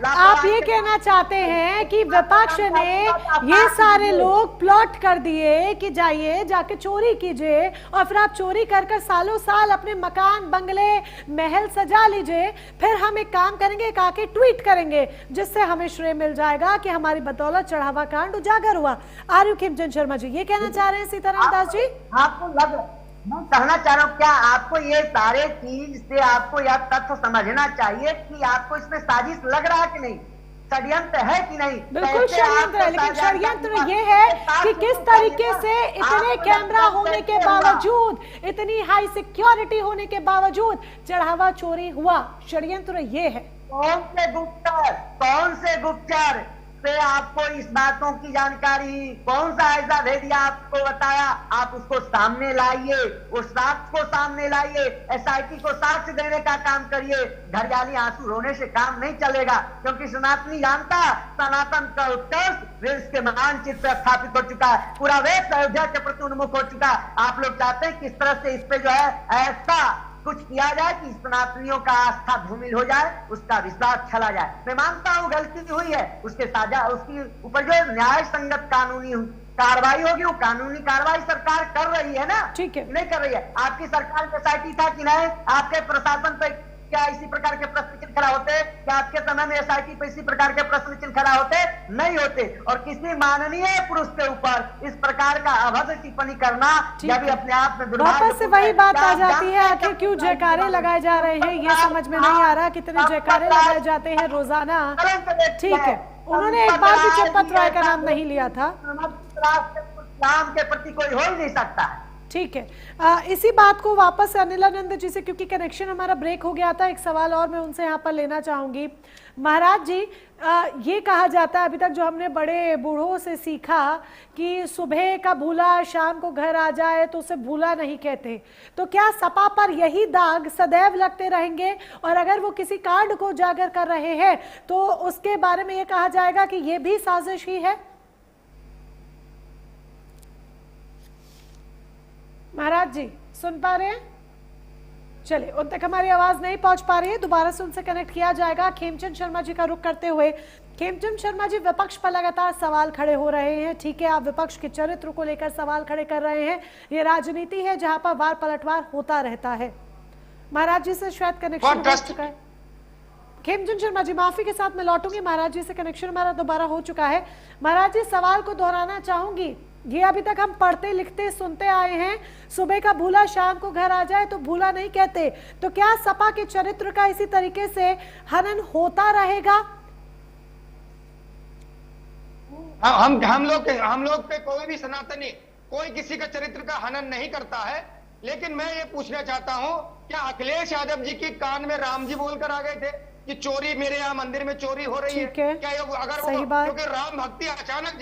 आप ये कहना चाहते हैं कि विपक्ष ने ये सारे लोग प्लॉट कर दिए कि जाइए जाके चोरी कीजिए, और फिर आप चोरी कर कर सालों साल अपने मकान, बंगले, महल सजा लीजिए, फिर हम एक काम करेंगे, एक आके ट्वीट करेंगे जिससे हमें श्रेय मिल जाएगा कि हमारी बदौलत चढ़ावा कांड उजागर हुआ। आर्यू खिमचंद शर्मा जी ये कहना चाह रहे हैं सीताराम दास जी? आपको लग मैं कहना चाह रहा हूँ, क्या आपको ये सारे चीज से आपको यह तथ्य समझना चाहिए कि आपको इसमें साजिश लग रहा है कि नहीं, षड्यंत्र है कि नहीं? बिल्कुल षड्यंत्र है, लेकिन षड्यंत्र ये है कि किस तरीके से इतने कैमरा होने के बावजूद, इतनी हाई सिक्योरिटी होने के बावजूद चढ़ावा चोरी हुआ। षड्यंत्र ये है। कौन से गुप्तचर से आपको इस बातों की जानकारी, कौन सा ऐसा भेदिया आपको बताया? आप उसको सामने लाइए, उस साक्ष्य को सामने लाइए, एसआईटी को साक्ष्य देने का काम करिए। घड़ियाली आंसू रोने से काम नहीं चलेगा, क्योंकि सनातनी जानता सनातन का उत्कर्ष विश्व के मानचित्र पर स्थापित हो चुका है, पूरा वेद अयोध्या के प्रति उन्मुख हो चुका है। आप लोग चाहते हैं किस तरह से इस पे जो है ऐसा कुछ किया जाए कि सनातनियों का आस्था धूमिल हो जाए, उसका विश्वास चला जाए। मैं मानता हूँ गलती हुई है, उसके उसकी ऊपर जो न्याय संगत कानूनी कार्रवाई होगी, वो कानूनी कार्रवाई सरकार कर रही है ना, ठीक है, नहीं कर रही है। आपकी सरकार में एसआईटी था कि नहीं? आपके प्रशासन पे क्या इसी प्रकार के प्रश्न चिन्ह खड़ा होते? क्या आपके समय में एसआईटी पे इसी प्रकार के प्रश्न चिन्ह खड़ा होते? नहीं होते। और किसी माननीय पुरुष के ऊपर इस प्रकार का अभद्र टिप्पणी करना यह भी अपने आप में वापस से वही बात आ जाती है, आखिर क्यों जयकारे लगाए जा रहे हैं ये समझ में नहीं आ रहा। कितने जयकारे लगाए जाते हैं रोजाना। ठीक है, उन्होंने एक बार भी चंपत राय का नाम नहीं लिया था। नाम के प्रति कोई हो ही नहीं सकता है। ठीक है, इसी बात को वापस अनिलानंद जी से, क्योंकि कनेक्शन हमारा ब्रेक हो गया था, एक सवाल और मैं उनसे यहाँ पर लेना चाहूंगी। महाराज जी, ये कहा जाता है अभी तक जो हमने बड़े बूढ़ों से सीखा कि सुबह का भूला शाम को घर आ जाए तो उसे भूला नहीं कहते, तो क्या सपा पर यही दाग सदैव लगते रहेंगे? और अगर वो किसी कार्ड को उजागर कर रहे हैं तो उसके बारे में ये कहा जाएगा कि ये भी साजिश ही है? महाराज जी सुन पा रहे हैं? चलिए, उन तक हमारी आवाज नहीं पहुंच पा रही है, दोबारा से उनसे कनेक्ट किया जाएगा। खेमचंद शर्मा जी का रुख करते हुए, खेमचंद शर्मा जी, विपक्ष पर लगातार सवाल खड़े हो रहे हैं। ठीक है, आप विपक्ष के चरित्र को लेकर सवाल खड़े कर रहे हैं, ये राजनीति है जहां पर वार पलटवार होता रहता है। महाराज जी से शायद कनेक्शन हो चुका है। खेमचंद शर्मा जी, माफी के साथ मैं लौटूंगी, महाराज जी से कनेक्शन हमारा दोबारा हो चुका है। महाराज जी, सवाल को दोहराना चाहूंगी, ये अभी तक हम पढ़ते लिखते सुनते आए हैं, सुबह का भूला शाम को घर आ जाए तो भूला नहीं कहते, तो क्या सपा के चरित्र का इसी तरीके से हनन होता रहेगा? हम लोग पे कोई भी सनातनी कोई किसी का चरित्र का हनन नहीं करता है, लेकिन मैं ये पूछना चाहता हूँ, क्या अखिलेश यादव जी के कान में राम जी बोलकर आ गए थे कि चोरी, मेरे यहाँ मंदिर में चोरी हो रही है? क्या अगर क्योंकि राम भक्ति अचानक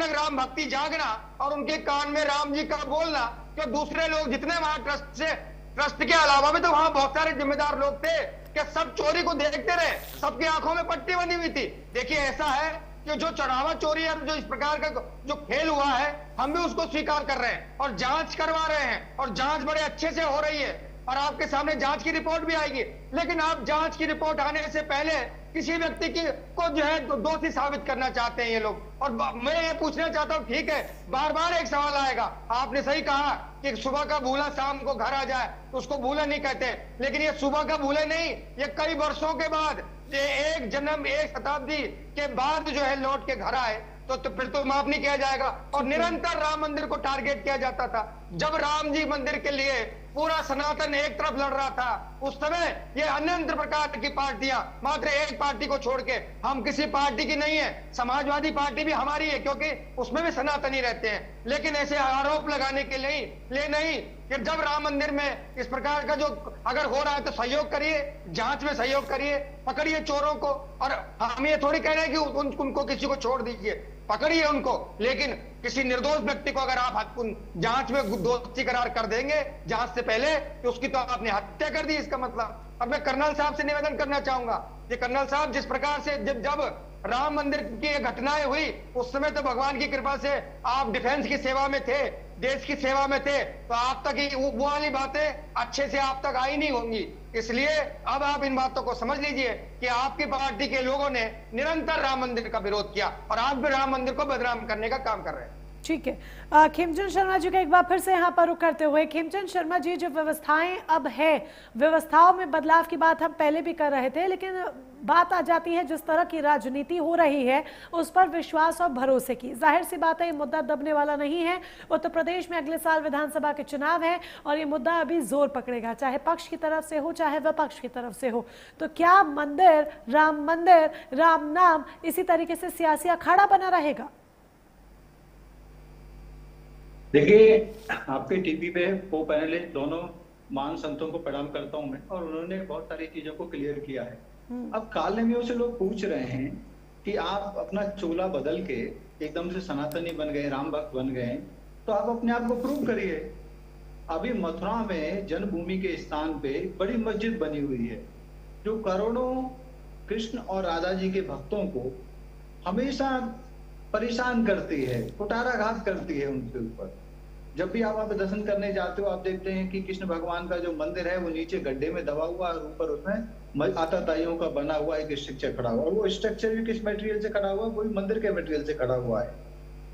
राम भक्ति जागना और उनके कान में राम जी का बोलना, क्यों दूसरे लोग जितने वहां ट्रस्ट के अलावा भी तो वहां बहुत सारे जिम्मेदार लोग थे, क्या सब चोरी को देखते रहे? सबकी आंखों में पट्टी बनी हुई थी। देखिए, ऐसा है कि जो चढ़ावा चोरी है, जो इस प्रकार का जो खेल हुआ है, हम भी उसको स्वीकार कर रहे हैं और जांच करवा रहे हैं, और जांच बड़े अच्छे से हो रही है और आपके सामने जांच की रिपोर्ट भी आएगी। लेकिन आप जांच की रिपोर्ट आने से पहले किसी व्यक्ति को जो है दोषी साबित करना चाहते हैं ये लोग। और मैं ये पूछना चाहता हूँ, ठीक है, बार बार एक सवाल आएगा, आपने सही कहा कि सुबह का भूला शाम को घर आ जाए तो उसको भूला नहीं कहते, लेकिन ये सुबह का भूले नहीं, ये कई वर्षों के बाद, ये एक जन्म, एक शताब्दी के बाद जो है लौट के घर आए तो फिर तो माफ नहीं किया जाएगा। और निरंतर राम मंदिर को टारगेट किया जाता था। जब राम जी मंदिर के लिए पूरा सनातन एक तरफ लड़ रहा था, उस समय ये अन्य प्रकार की पार्टियां, मात्र एक पार्टी को छोड़ के, हम किसी पार्टी की नहीं है, समाजवादी पार्टी भी हमारी है क्योंकि उसमें भी सनातनी रहते हैं, लेकिन ऐसे आरोप लगाने के लिए नहीं कि जब राम मंदिर में इस प्रकार का जो अगर हो रहा है तो सहयोग करिए, जांच में सहयोग करिए, पकड़िए चोरों को। और हम ये थोड़ी कह रहे हैं कि उनको किसी को छोड़ दीजिए, पकड़िए उनको, लेकिन किसी निर्दोष व्यक्ति को अगर आप जांच में दोषी करार कर देंगे जांच से पहले, तो उसकी तो आपने हत्या कर दी, इसका मतलब। अब मैं कर्नल साहब से निवेदन करना चाहूंगा कि कर्नल साहब, जिस प्रकार से जब राम मंदिर की घटनाएं हुई उस समय तो भगवान की कृपा से आप डिफेंस की सेवा में थे, देश की सेवा में थे, तो आप तक वो वाली बातें अच्छे से आप तक आई नहीं होंगी। इसलिए अब आप इन बातों को समझ लीजिए कि आपकी पार्टी के लोगों ने निरंतर राम मंदिर का विरोध किया और आप भी राम मंदिर को बदनाम करने का काम कर रहे हैं। ठीक है, खेमचंद शर्मा जी का एक बार फिर से यहाँ पर रुक करते हुए, खेमचंद शर्मा जी, जो व्यवस्थाएं अब है, व्यवस्थाओं में बदलाव की बात हम पहले भी कर रहे थे, लेकिन बात आ जाती है जिस तरह की राजनीति हो रही है उस पर विश्वास और भरोसे की। जाहिर सी बात है ये मुद्दा दबने वाला नहीं है। उत्तर प्रदेश में अगले साल विधानसभा के चुनाव है और ये मुद्दा अभी जोर पकड़ेगा, चाहे पक्ष की तरफ से हो चाहे विपक्ष की तरफ से हो। तो क्या मंदिर, राम नाम इसी तरीके से सियासी अखाड़ा बना रहेगा? देखिए, आपके टीवी पे वो पैनलिस्ट दोनों महान संतों को प्रणाम करता हूं मैं, और उन्होंने बहुत सारी चीजों को क्लियर किया है। अब कालनेमियों से लोग पूछ रहे हैं कि आप अपना चोला बदल के एकदम से सनातनी बन गए, राम भक्त बन गए, तो आप अपने आप को प्रूव करिए। अभी मथुरा में जन्मभूमि के स्थान पे बड़ी मस्जिद बनी हुई है जो करोड़ों कृष्ण और राधा जी के भक्तों को हमेशा परेशान करती है, कुटाराघात करती है उनके ऊपर। जब भी आप वहाँ पे दर्शन करने जाते हो, आप देखते हैं कि कृष्ण भगवान का जो मंदिर है वो नीचे गड्ढे में दबा हुआ और ऊपर उसमें आताताइयों का बना हुआ एक स्ट्रक्चर खड़ा हुआ, और वो स्ट्रक्चर भी किस मटेरियल से खड़ा हुआ, वही मंदिर के मटेरियल से खड़ा हुआ है।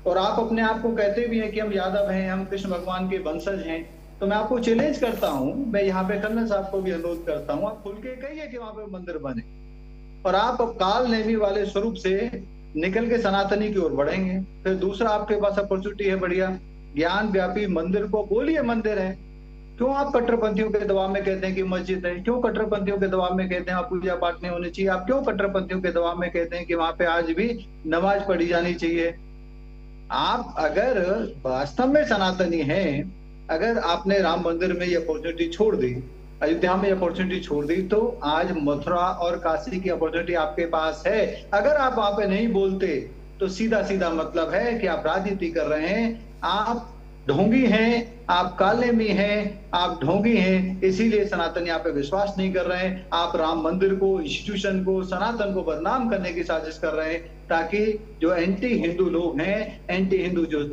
और आप अपने आप को कहते भी हैं कि हम यादव हैं, हम कृष्ण भगवान के वंशज हैं, तो मैं आपको चैलेंज करता हूं, मैं यहाँ पे कर्नल साहब को भी अनुरोध करता हूँ, आप खुल के कहिए कि वहां पे मंदिर बने, और आप काल नेमी वाले स्वरूप से निकल के सनातनी की ओर बढ़ेंगे। फिर दूसरा आपके पास अपॉर्चुनिटी है बढ़िया, ज्ञान व्यापी मंदिर को बोलिए मंदिर है। क्यों आप कट्टरपंथियों के दबाव में कहते हैं कि मस्जिद है? क्यों कट्टरपंथियों के दबाव में कहते हैं आप पूजा पाठ नहीं होनी चाहिए? आप क्यों कट्टरपंथियों के दबाव में कहते हैं कि वहां पे आज भी नमाज पढ़ी जानी चाहिए? आप अगर वास्तव में सनातनी हैं, अगर आपने राम मंदिर में ये अपॉर्चुनिटी छोड़ दी, अयोध्या में अपॉर्चुनिटी छोड़ दी, तो आज मथुरा और काशी की अपॉर्चुनिटी आपके पास है। अगर आप वहां पे नहीं बोलते तो सीधा सीधा मतलब है कि आप राजनीति कर रहे हैं, आप ढोंगी हैं, आप कालेमी हैं, आप ढोंगी हैं, इसीलिए सनातनी आप पे विश्वास नहीं कर रहे हैं। आप राम मंदिर को, इंस्टीट्यूशन को, सनातन को बदनाम करने की साजिश कर रहे हैं, ताकि जो एंटी हिंदू लोग हैं, एंटी हिंदू जो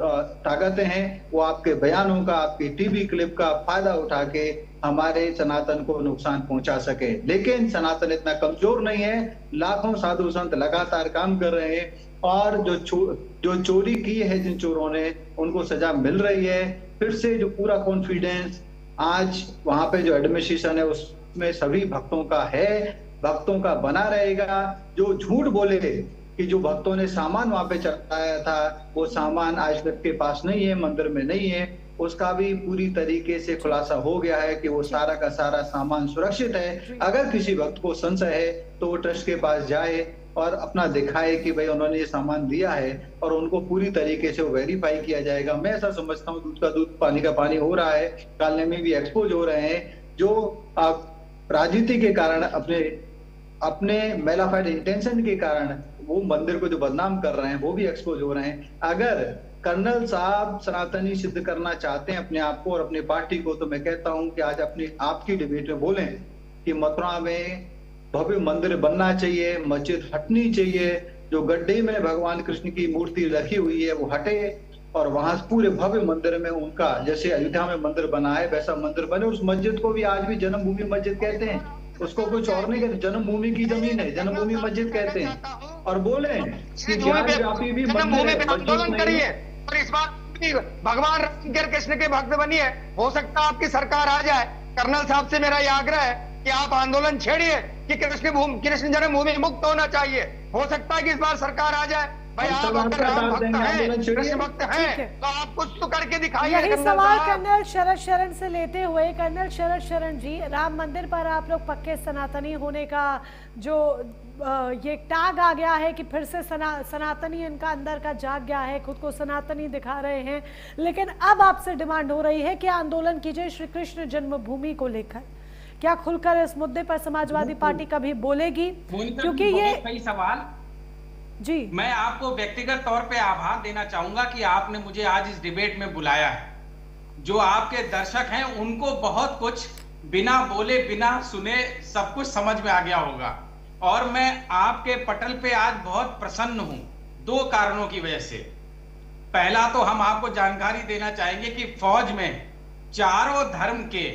ताकतें हैं, वो आपके बयानों का, आपकी टीवी क्लिप का फायदा उठा के हमारे सनातन को नुकसान पहुंचा सके। लेकिन सनातन इतना कमजोर नहीं है, लाखों साधु संत लगातार काम कर रहे हैं, और जो चोरी की है जिन चोरों ने, उनको सजा मिल रही है। फिर से जो पूरा कॉन्फिडेंस आज वहां पे जो एडमिनिस्ट्रेशन है उसमें सभी भक्तों का है, भक्तों का बना रहेगा। जो झूठ बोले कि जो भक्तों ने सामान वहां पे चढ़ाया था, वो सामान आज तक के पास नहीं है, मंदिर में नहीं है, उसका भी पूरी तरीके से खुलासा हो गया है कि वो सारा का सारा सामान सुरक्षित है। अगर किसी भक्त को संशय है तो वो ट्रस्ट के पास जाए और अपना दिखाए कि भाई उन्होंने ये सामान दिया है, और उनको पूरी तरीके से वो वेरीफाई किया जाएगा। मैं ऐसा समझता हूँ दूध का दूध पानी का पानी हो रहा है, कालने में भी एक्सपोज हो रहे हैं, जो राजनीति के कारण, अपने मेलाफाइड इंटेंशन के कारण वो मंदिर को जो बदनाम कर रहे हैं वो भी एक्सपोज हो रहे हैं। अगर कर्नल साहब सनातनी सिद्ध करना चाहते हैं अपने आप को और अपनी पार्टी को, तो मैं कहता हूं कि आज अपनी आपकी डिबेट में बोलें कि मथुरा में भव्य मंदिर बनना चाहिए, मस्जिद हटनी चाहिए, जो गड्ढे में भगवान कृष्ण की मूर्ति रखी हुई है वो हटे, और वहां पूरे भव्य मंदिर में उनका, जैसे अयोध्या में मंदिर बना है वैसा मंदिर बने। उस मस्जिद को भी आज भी जन्मभूमि मस्जिद कहते हैं, उसको कुछ और नहीं कहते, जन्मभूमि की जमीन है, जन्मभूमि मस्जिद कहते हैं। और बोले कि व्यापी भी आंदोलन करिए, और इस बात भगवान कृष्ण के भक्त बनिए। हो सकता है आपकी सरकार आ जाए। कर्नल साहब से मेरा यह आग्रह है कि आप आंदोलन छेड़िए कि कृष्ण जन्मभूमि मुक्त होना चाहिए। हो सकता है कि इस बार सरकार आ जाए। भाई आप अगर राम भक्त हैं, कृष्ण भक्त हैं, तो आप कुछ तो करके दिखाइए। यही सवाल कर्नल शरद शरण से लेते हुए, कर्नल शरद शरण जी, राम मंदिर पर आप लोग पक्के सनातनी होने का जो ये टैग आ गया है कि फिर से सनातनी इनका अंदर का जाग गया है, खुद को सनातनी दिखा रहे हैं, लेकिन अब आपसे डिमांड हो रही है कि आंदोलन कीजिए श्री कृष्ण जन्मभूमि को लेकर। क्या खुलकर इस मुद्दे पर समाजवादी पार्टी कभी बोलेगी? क्योंकि ये सही सवाल जी, मैं आपको व्यक्तिगत तौर पे आभार देना चाहूंगा कि आपने मुझे आज इस डिबेट में बुलाया है। जो आपके दर्शक हैं उनको बहुत कुछ बिना बोले बिना सुने सब कुछ समझ में आ गया होगा, और मैं आपके पटल पे आज बहुत प्रसन्न हूं 2 कारणों की वजह से। पहला तो हम आपको जानकारी देना चाहेंगे कि फौज में चारों धर्म के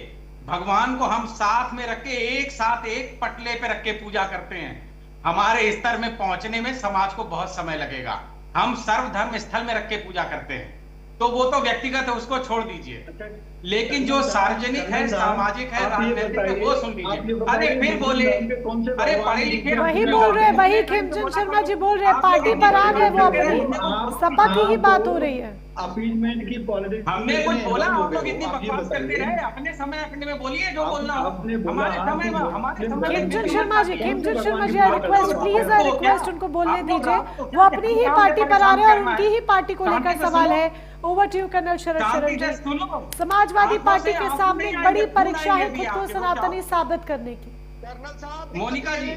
भगवान को हम साथ में रख के एक साथ एक पटले पे रख के पूजा करते हैं। हमारे स्तर में पहुंचने में समाज को बहुत समय लगेगा। हम सर्वधर्म स्थल में रख के पूजा करते हैं, तो वो तो व्यक्तिगत है, उसको छोड़ दीजिए। लेकिन जो सार्वजनिक है, सामाजिक है, राजनीतिक है, वो सुन लीजिए। अरे फिर बोले, अरे पढ़े लिखे वही बोल रहे, वही खिमचंद शर्मा जी बोल रहे, पार्टी पर आ गए, वो अपनी सपा की ही बात हो रही है। अपीजमेंट की पॉलिटिक्स हमने कुछ बोला? आप लोग इतनी बकवास करते रहे, अपने समय अपने में बोलिए जो बोलना हो। हमारे समय खिमचंद शर्मा जी, खिमचंद शर्मा जी, रिक्वेस्ट प्लीज, रिक्वेस्ट उनको बोलने दीजिए। वो अपनी ही पार्टी पर आ रहे हैं और उनकी ही पार्टी को लेकर सवाल है। ओवर टू यू कर्नल शरद शरण जी। समाजवादी पार्टी के सामने एक बड़ी परीक्षा है खुद को सनातनी साबित करने की। कर्नल साहब, मोनिका जी,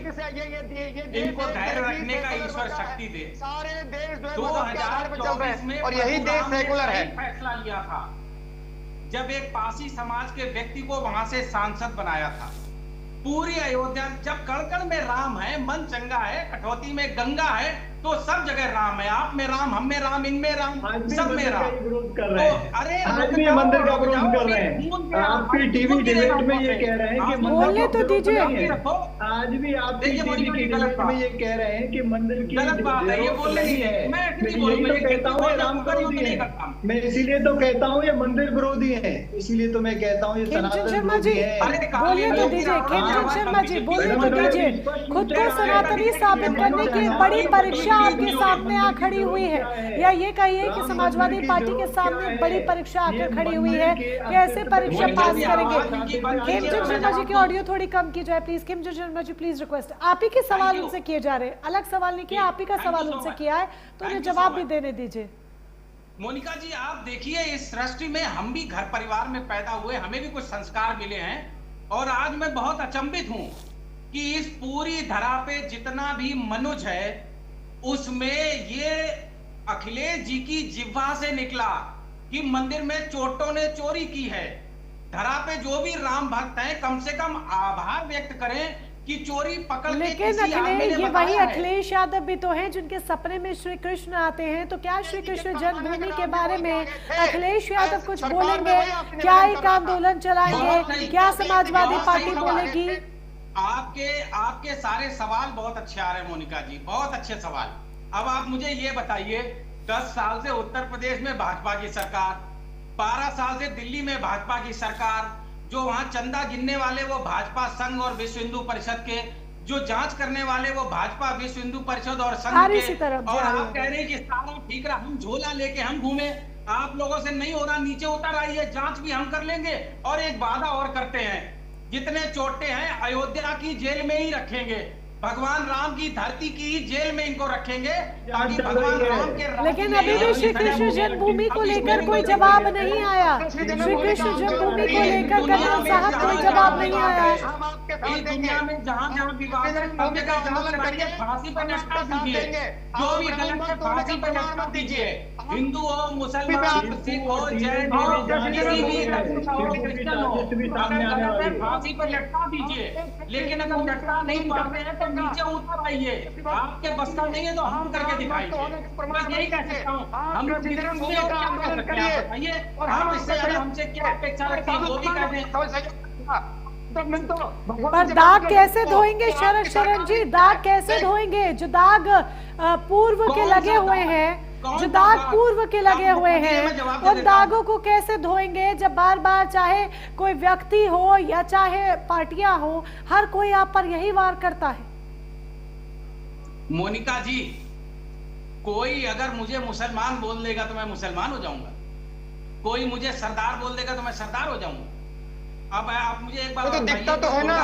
इनको धैर्य रखने का ईश्वर शक्ति दे। सारे देश 2024 में और यही देश सेकुलर है। फैसला लिया था जब एक पासी समाज के व्यक्ति को वहां से सांसद बनाया था। पूरी अयोध्या, जब कण कण में राम है, मन चंगा है, कटौती में गंगा है, तो सब जगह राम है। आप में राम, हम में राम, इनमें राम, सब में राम। विरोध कर रहे हैं, अरे आज भी मंदिर का विरोध कर रहे हैं। आपकी टीवी डिबेट में ये कह रहे हैं कि बोलने तो दीजिए। आज भी आपकी टीवी की डिबेट में ये कह रहे हैं कि मंदिर की गलत बात है, ये बोल रही है। मैं यही तो कहता हूँ ये राम विरोधी है। मैं इसीलिए तो कहता हूँ ये मंदिर विरोधी है, इसीलिए तो मैं कहता हूँ ये सनातन विरोधी है। बोलने तो दीजिए खिमचंद शर्मा जी, बोलने तो दीजिए। खुद को सनातनी साबित करने की एक बड़ी परीक्षा आपके सामने आ खड़ी हुई है, या ये कहिए कि समाजवादी पार्टी के सामने बड़ी परीक्षा आकर खड़ी हुई है, कैसे परीक्षा पास करेंगे। खिमचंद शर्मा जी की ऑडियो थोड़ी कम की जाए please. Khimchand Sharma ji please request, आप ही के सवाल उनसे किए जा रहे हैं, अलग सवाल नहीं किया, आप ही का सवाल उनसे किया है, तो उन्हें जवाब भी देने दीजिए। मोनिका जी आप देखिए, इस सृष्टि में हम भी घर परिवार में पैदा हुए, हमें भी कुछ संस्कार मिले हैं, और आज मैं बहुत अचंभित हूं कि इस पूरी धरा पे जितना भी मनुज है उसमें ये अखिलेश जी की जिह्वा से निकला कि मंदिर में चोरों ने चोरी की है। धरा पे जो भी राम भक्त हैं कम से कम आभार व्यक्त करें कि चोरी पकड़ के लेकिन किसी आदमी ने ये वही बताया है। अखिलेश यादव भी तो हैं जिनके सपने में श्री कृष्ण आते हैं, तो क्या श्री कृष्ण जन्मभूमि के बारे में अखिलेश यादव कुछ बोलेंगे? क्या एक आंदोलन चलाएंगे? क्या समाजवादी पार्टी बोलेगी? आपके सारे सवाल बहुत अच्छे आ रहे हैं मोनिका जी, बहुत अच्छे सवाल। अब आप मुझे ये बताइए, 10 साल से उत्तर प्रदेश में भाजपा की सरकार, 12 साल से दिल्ली में भाजपा की सरकार, जो वहां चंदा गिनने वाले वो भाजपा संघ और विश्व हिंदू परिषद के, जो जांच करने वाले वो भाजपा विश्व हिंदू परिषद और संघ के, और आप कह रहे हैं कि सारा ठीक रहा, हम झोला लेके हम घूमे। आप लोगों से नहीं हो रहा, नीचे उतर आइए, जांच भी हम कर लेंगे। और एक वादा और करते हैं, जितने चोटे हैं अयोध्या की जेल में ही रखेंगे, भगवान राम की धरती की जेल में इनको रखेंगे, ताकि भगवान राम के लेकिन अभी भी श्री कृष्ण जन्मभूमि को लेकर कोई जवाब नहीं आया। श्री कृष्ण जन्मभूमि को लेकर कर्नल साहब कोई जवाब नहीं आया है। इस दुनिया में जहाँ जहाँ विवाद है फांसी पर लटका दीजिए, जो भी गलत है फांसी पर लटका दीजिए। हिंदू हो, मुसलमान, सिख हो, जैन हो, किसी भी क्रिश्चियन हो, अगर गलत है फांसी पर लटका दीजिए। लेकिन अगर लटका नहीं पाते हैं तो नीचे उतर आइए। आपके बस का नहीं है तो हम करके दिखाइए। बस यही कह सकता हूँ। हम बताइए, हम इससे ज्यादा हमसे क्या अपेक्षा रखते हैं, वो भी कह दें। पर दाग कैसे धोएंगे शरण जी? दाग कैसे धोएंगे? जो दाग पूर्व के लगे हुए हैं, जो दाग पूर्व के लगे हुए हैं, उन दागों को कैसे धोएंगे जब बार बार चाहे कोई व्यक्ति हो या चाहे पार्टियां हो, हर कोई आप पर यही वार करता है। मोनिका जी, कोई अगर मुझे मुसलमान बोल देगा तो मैं मुसलमान हो जाऊंगा, कोई मुझे सरदार बोल देगा तो मैं सरदार हो जाऊंगा। अब आप मुझे एक बार तो दिखता तो है ना,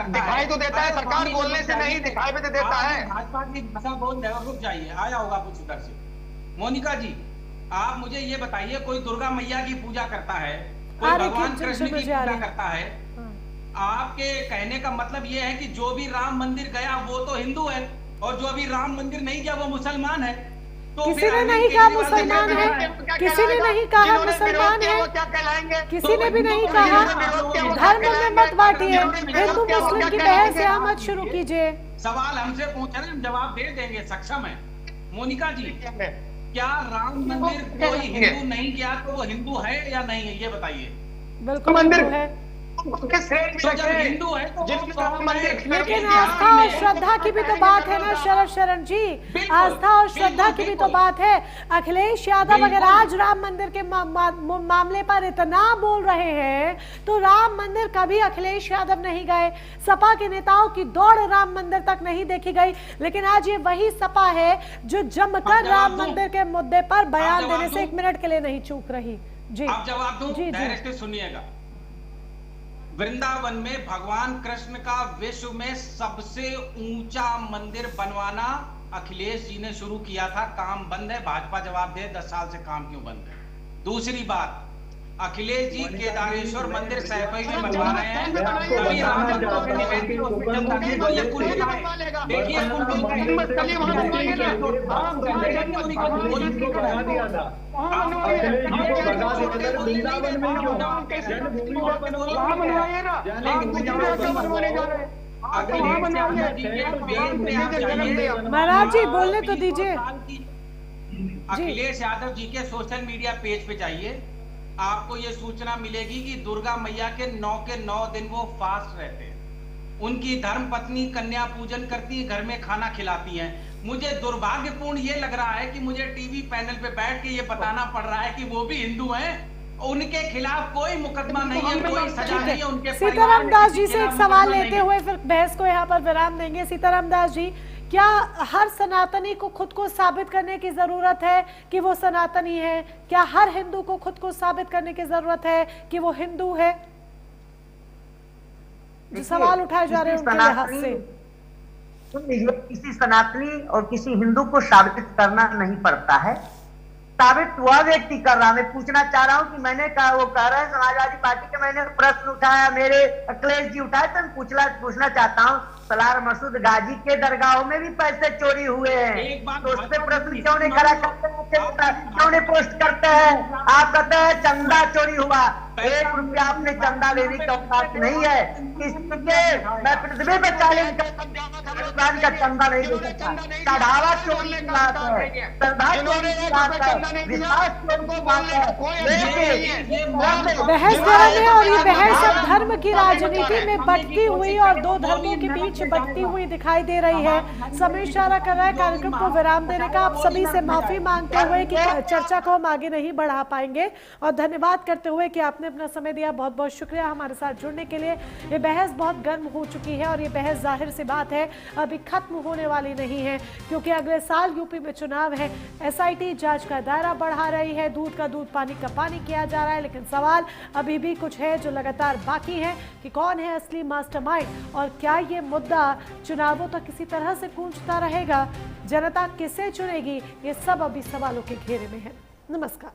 दिखाई तो देता है, सरकार बोलने से नहीं दिखाई भी तो देता है। भाजपा की भाषा बोल देगा, रुक जाइए, आया होगा कुछ उधर से। मोनिका जी आप मुझे ये बताइए, कोई दुर्गा मैया की पूजा करता है, कोई भगवान कृष्ण की पूजा करता है, आपके कहने का मतलब ये है कि जो भी राम मंदिर गया वो तो हिंदू है, और जो भी राम मंदिर नहीं गया वो मुसलमान है। तो किसी ने नहीं कहा मुसलमान है, किसी ने नहीं कहा मुसलमान है, किसी ने भी नहीं कहा। धर्म में मत बांटिए, हिंदू मुस्लिम की बहस से मत शुरू कीजिए। सवाल हमसे पूछ रहे हैं, हम जवाब दे देंगे, सक्षम है। मोनिका जी, क्या राम मंदिर कोई हिंदू नहीं गया तो वो हिंदू है या नहीं है, ये बताइए। बिल्कुल हिंदू है, हिंदू है तो लेकिन आस्था और श्रद्धा की भी तो बात है ना शरण जी, आस्था और श्रद्धा की भी तो बात है। अखिलेश यादव अगर आज राम मंदिर के मामले पर इतना बोल रहे हैं तो राम मंदिर कभी अखिलेश यादव नहीं गए, सपा के नेताओं की दौड़ राम मंदिर तक नहीं देखी गई, लेकिन आज ये वही सपा है जो जमकर राम मंदिर के मुद्दे पर बयान देने से 1 मिनट के लिए नहीं चूक रही। जी आप जवाब दो, डायरेक्ट सुनिएगा। वृंदावन में भगवान कृष्ण का विश्व में सबसे ऊंचा मंदिर बनवाना अखिलेश जी ने शुरू किया था, काम बंद है। भाजपा जवाब दे 10 साल से काम क्यों बंद है। दूसरी बात, अखिलेश जी केदारेश्वर मंदिर सैफई में बनवा रहे हैं, तभी राम अखिलेश यादव जी के पेज पे आप जाइए। महाराज जी बोलने तो दीजिए। अखिलेश यादव जी के सोशल मीडिया पेज पे जाइए, आपको ये सूचना मिलेगी कि दुर्गा मैया के 9 दिन वो फास्ट रहते हैं। उनकी धर्म पत्नी कन्या पूजन करती है, घर में खाना खिलाती हैं। मुझे दुर्भाग्यपूर्ण ये लग रहा है कि मुझे टीवी पैनल पे बैठ के ये बताना पड़ रहा है कि वो भी हिंदू हैं, उनके खिलाफ कोई मुकदमा नहीं है, कोई सजा नहीं है। उनके सीताराम दास जी से एक सवाल लेते हुए फिर बहस को यहाँ पर विराम देंगे। सीताराम दास जी, क्या हर सनातनी को खुद को साबित करने की जरूरत है कि वो सनातनी है? क्या हर हिंदू को खुद को साबित करने की जरूरत है कि वो हिंदू है? जो सवाल उठाए जा रहे हैं उनके लिहाज से। किसी सनातनी और किसी हिंदू को साबित करना नहीं पड़ता है, साबित वह व्यक्ति कर रहा। मैं पूछना चाह रहा हूं कि मैंने कहा, वो कह रहे हैं समाजवादी पार्टी के मैंने प्रश्न उठाया, मेरे अखिलेश जी उठाए, तो मैं पूछना चाहता हूं, सलार मसूद गाजी के दरगाहों में भी पैसे चोरी हुए हैं, तो उस पर प्रश्न क्यों नहीं खड़ा करते हैं, क्यों नहीं पोस्ट करते हैं? आप कहते हैं चंदा चोरी हुआ, 1 रुपया आपने चंदा लेने की औकात नहीं है। इसलिए मैं पृथ्वी पे चैलेंज का चंदा नहीं दे सकता। चढ़ावा चोरी की बात है, श्रद्धा चोरी की बात है, विश्वास चोरी की बात है। बहस में और ये बहस अब धर्म की राजनीति में बटती हुई और दो धर्मों के बीच बटती हुई दिखाई दे रही है। समय इशारा कर रहा है कार्यक्रम को विराम देने का। आप सभी से माफी मांगते हुए कि चर्चा को हम आगे नहीं बढ़ा पाएंगे और धन्यवाद करते हुए कि आपने अपना समय दिया। बहुत बहुत शुक्रिया हमारे साथ जुड़ने के लिए। ये बहस बहुत गर्म हो चुकी है और ये बहस जाहिर सी बात है अभी खत्म होने वाली नहीं है, क्योंकि अगले साल यूपी में चुनाव है। एसआईटी जांच का दायरा बढ़ा रही है, दूध का दूध पानी का पानी किया जा रहा है, लेकिन सवाल अभी भी कुछ है जो लगातार बाकी है कि कौन है असली मास्टरमाइंड और क्या ये मुद्दा चुनावों तक किसी तरह से गूंजता रहेगा? जनता किसे चुनेगी? ये सब अभी सवालों के घेरे में है। नमस्कार।